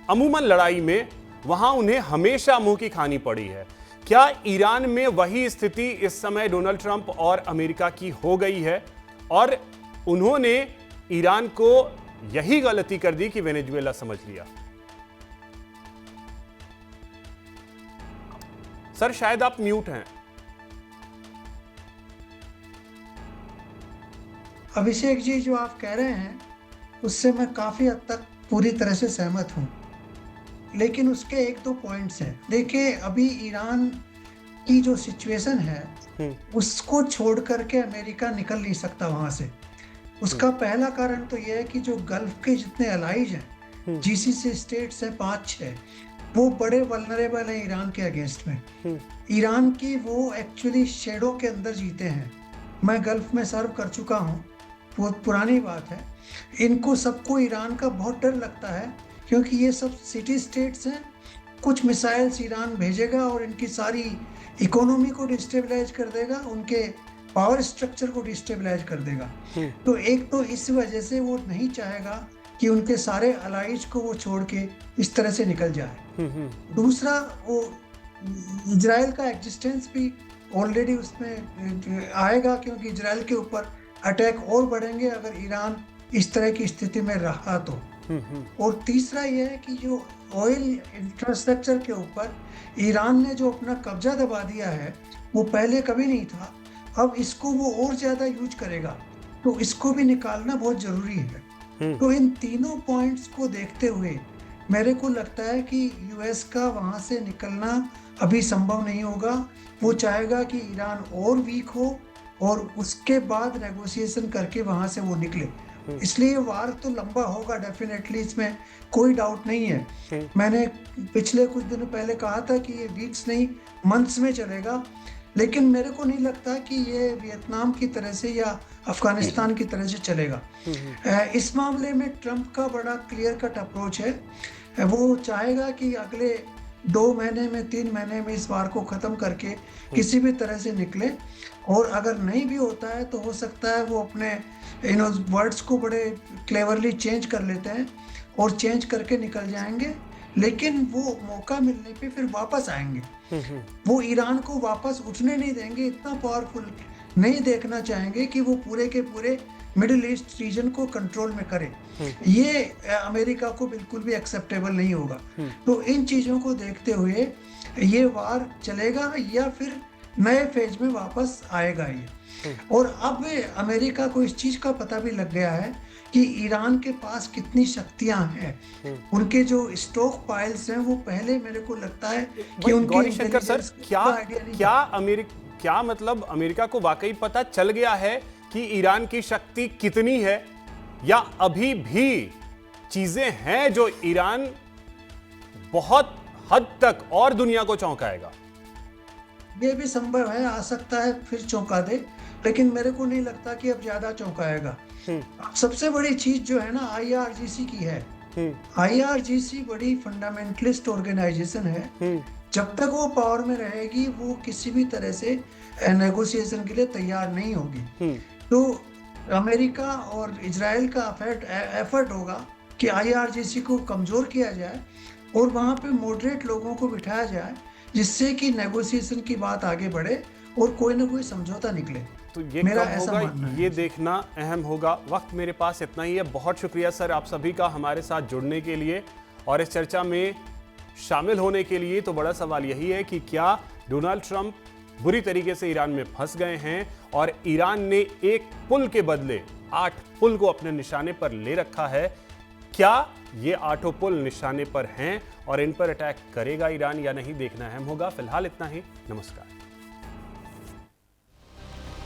अमूमन लड़ाई में, वहां उन्हें हमेशा मुंह की खानी पड़ी है। क्या ईरान में वही स्थिति इस समय डोनाल्ड ट्रंप और अमेरिका की हो गई है और उन्होंने ईरान को यही गलती कर दी कि वेनेजुएला समझ लिया? सर शायद आप म्यूट हैं। अभिषेक जी, जो आप कह रहे हैं उससे मैं काफ़ी हद तक पूरी तरह से सहमत हूँ, लेकिन उसके एक दो पॉइंट्स हैं। देखिए, अभी ईरान की जो सिचुएशन है उसको छोड़ करके अमेरिका निकल नहीं सकता वहाँ से। उसका पहला कारण तो यह है कि जो गल्फ के जितने अलाइज हैं, जीसीसी स्टेट्स हैं 5-6, वो बड़े वल्नरेबल हैं ईरान के अगेंस्ट में। ईरान की वो एक्चुअली शेडो के अंदर जीते हैं। मैं गल्फ में सर्व कर चुका हूँ, बहुत पुरानी बात है। इनको सबको ईरान का बहुत डर लगता है क्योंकि ये सब सिटी स्टेट्स हैं। कुछ मिसाइल्स ईरान भेजेगा और इनकी सारी इकोनॉमी को डिस्टेबलाइज कर देगा, उनके पावर स्ट्रक्चर को डिस्टेबलाइज कर देगा। तो एक तो इस वजह से वो नहीं चाहेगा कि उनके सारे अलाइज को वो छोड़ के इस तरह से निकल जाए। दूसरा, वो इजराइल का एग्जिस्टेंस भी ऑलरेडी उसमें आएगा क्योंकि इजराइल के ऊपर अटैक और बढ़ेंगे अगर ईरान इस तरह की स्थिति में रहा तो। और तीसरा यह है कि जो ऑयल इंफ्रास्ट्रक्चर के ऊपर ईरान ने जो अपना कब्जा दबा दिया है वो पहले कभी नहीं था, अब इसको वो और ज़्यादा यूज करेगा, तो इसको भी निकालना बहुत ज़रूरी है। तो इन तीनों पॉइंट्स को देखते हुए मेरे को लगता है कि यूएस का वहाँ से निकलना अभी संभव नहीं होगा। वो चाहेगा कि ईरान और वीक हो और उसके बाद नेगोशिएशन करके वहाँ से वो निकले। इसलिए वार तो लंबा होगा डेफिनेटली, इसमें कोई डाउट नहीं है। मैंने पिछले कुछ दिनों पहले कहा था कि ये वीक्स नहीं मंथ्स में चलेगा, लेकिन मेरे को नहीं लगता कि ये वियतनाम की तरह से या अफगानिस्तान की तरह से चलेगा। इस मामले में ट्रंप का बड़ा क्लियर कट अप्रोच है। वो चाहेगा कि अगले 2 महीने में 3 महीने में इस वार को ख़त्म करके किसी भी तरह से निकले, और अगर नहीं भी होता है तो हो सकता है वो अपने वर्ड्स को बड़े क्लेवरली चेंज कर लेते हैं और चेंज करके निकल जाएंगे, लेकिन वो मौका मिलने पे फिर वापस आएंगे। वो ईरान को वापस उठने नहीं देंगे, इतना पावरफुल नहीं देखना चाहेंगे कि वो पूरे के पूरे मिडिल ईस्ट रीजन को कंट्रोल में करे। ये अमेरिका को बिल्कुल भी एक्सेप्टेबल नहीं होगा। तो इन चीज़ों को देखते हुए ये वार चलेगा या फिर नए फेज में वापस आएगा ये। और अब अमेरिका को इस चीज़ का पता भी लग गया है कि ईरान के पास कितनी शक्तियां हैं। उनके जो स्टॉक पाइल्स हैं वो पहले मेरे को लगता है कि उनके गौरीशंकर सर, क्या मतलब अमेरिका को वाकई पता चल गया है कि ईरान की शक्ति कितनी है, या अभी भी चीजें हैं जो ईरान बहुत हद तक और दुनिया को चौंकाएगा? ये भी संभव है, आ सकता है फिर चौंका दे, लेकिन मेरे को नहीं लगता कि अब ज्यादा चौंकाएगा। सबसे बड़ी चीज जो है ना IRGC की है। IRGC बड़ी फंडामेंटलिस्ट ऑर्गेनाइजेशन है। जब तक वो पावर में रहेगी वो किसी भी तरह से नेगोशिएशन के लिए तैयार नहीं होगी। तो अमेरिका और इजराइल का एफर्ट होगा कि IRGC को कमजोर किया जाए और वहाँ पे मॉडरेट लोगों को बिठाया जाए, जिससे कि नेगोशिएशन की बात आगे बढ़े और कोई ना कोई समझौता निकले। तो ये मेरा ऐसा होगा, ये देखना अहम होगा। वक्त मेरे पास इतना ही है। बहुत शुक्रिया सर आप सभी का हमारे साथ जुड़ने के लिए और इस चर्चा में शामिल होने के लिए। तो बड़ा सवाल यही है कि क्या डोनाल्ड ट्रंप बुरी तरीके से ईरान में फंस गए हैं और ईरान ने एक पुल के बदले 8 पुल को अपने निशाने पर ले रखा है। क्या ये 8 पुल निशाने पर हैं और इन पर अटैक करेगा ईरान या नहीं, देखना अहम होगा। फिलहाल इतना ही। नमस्कार।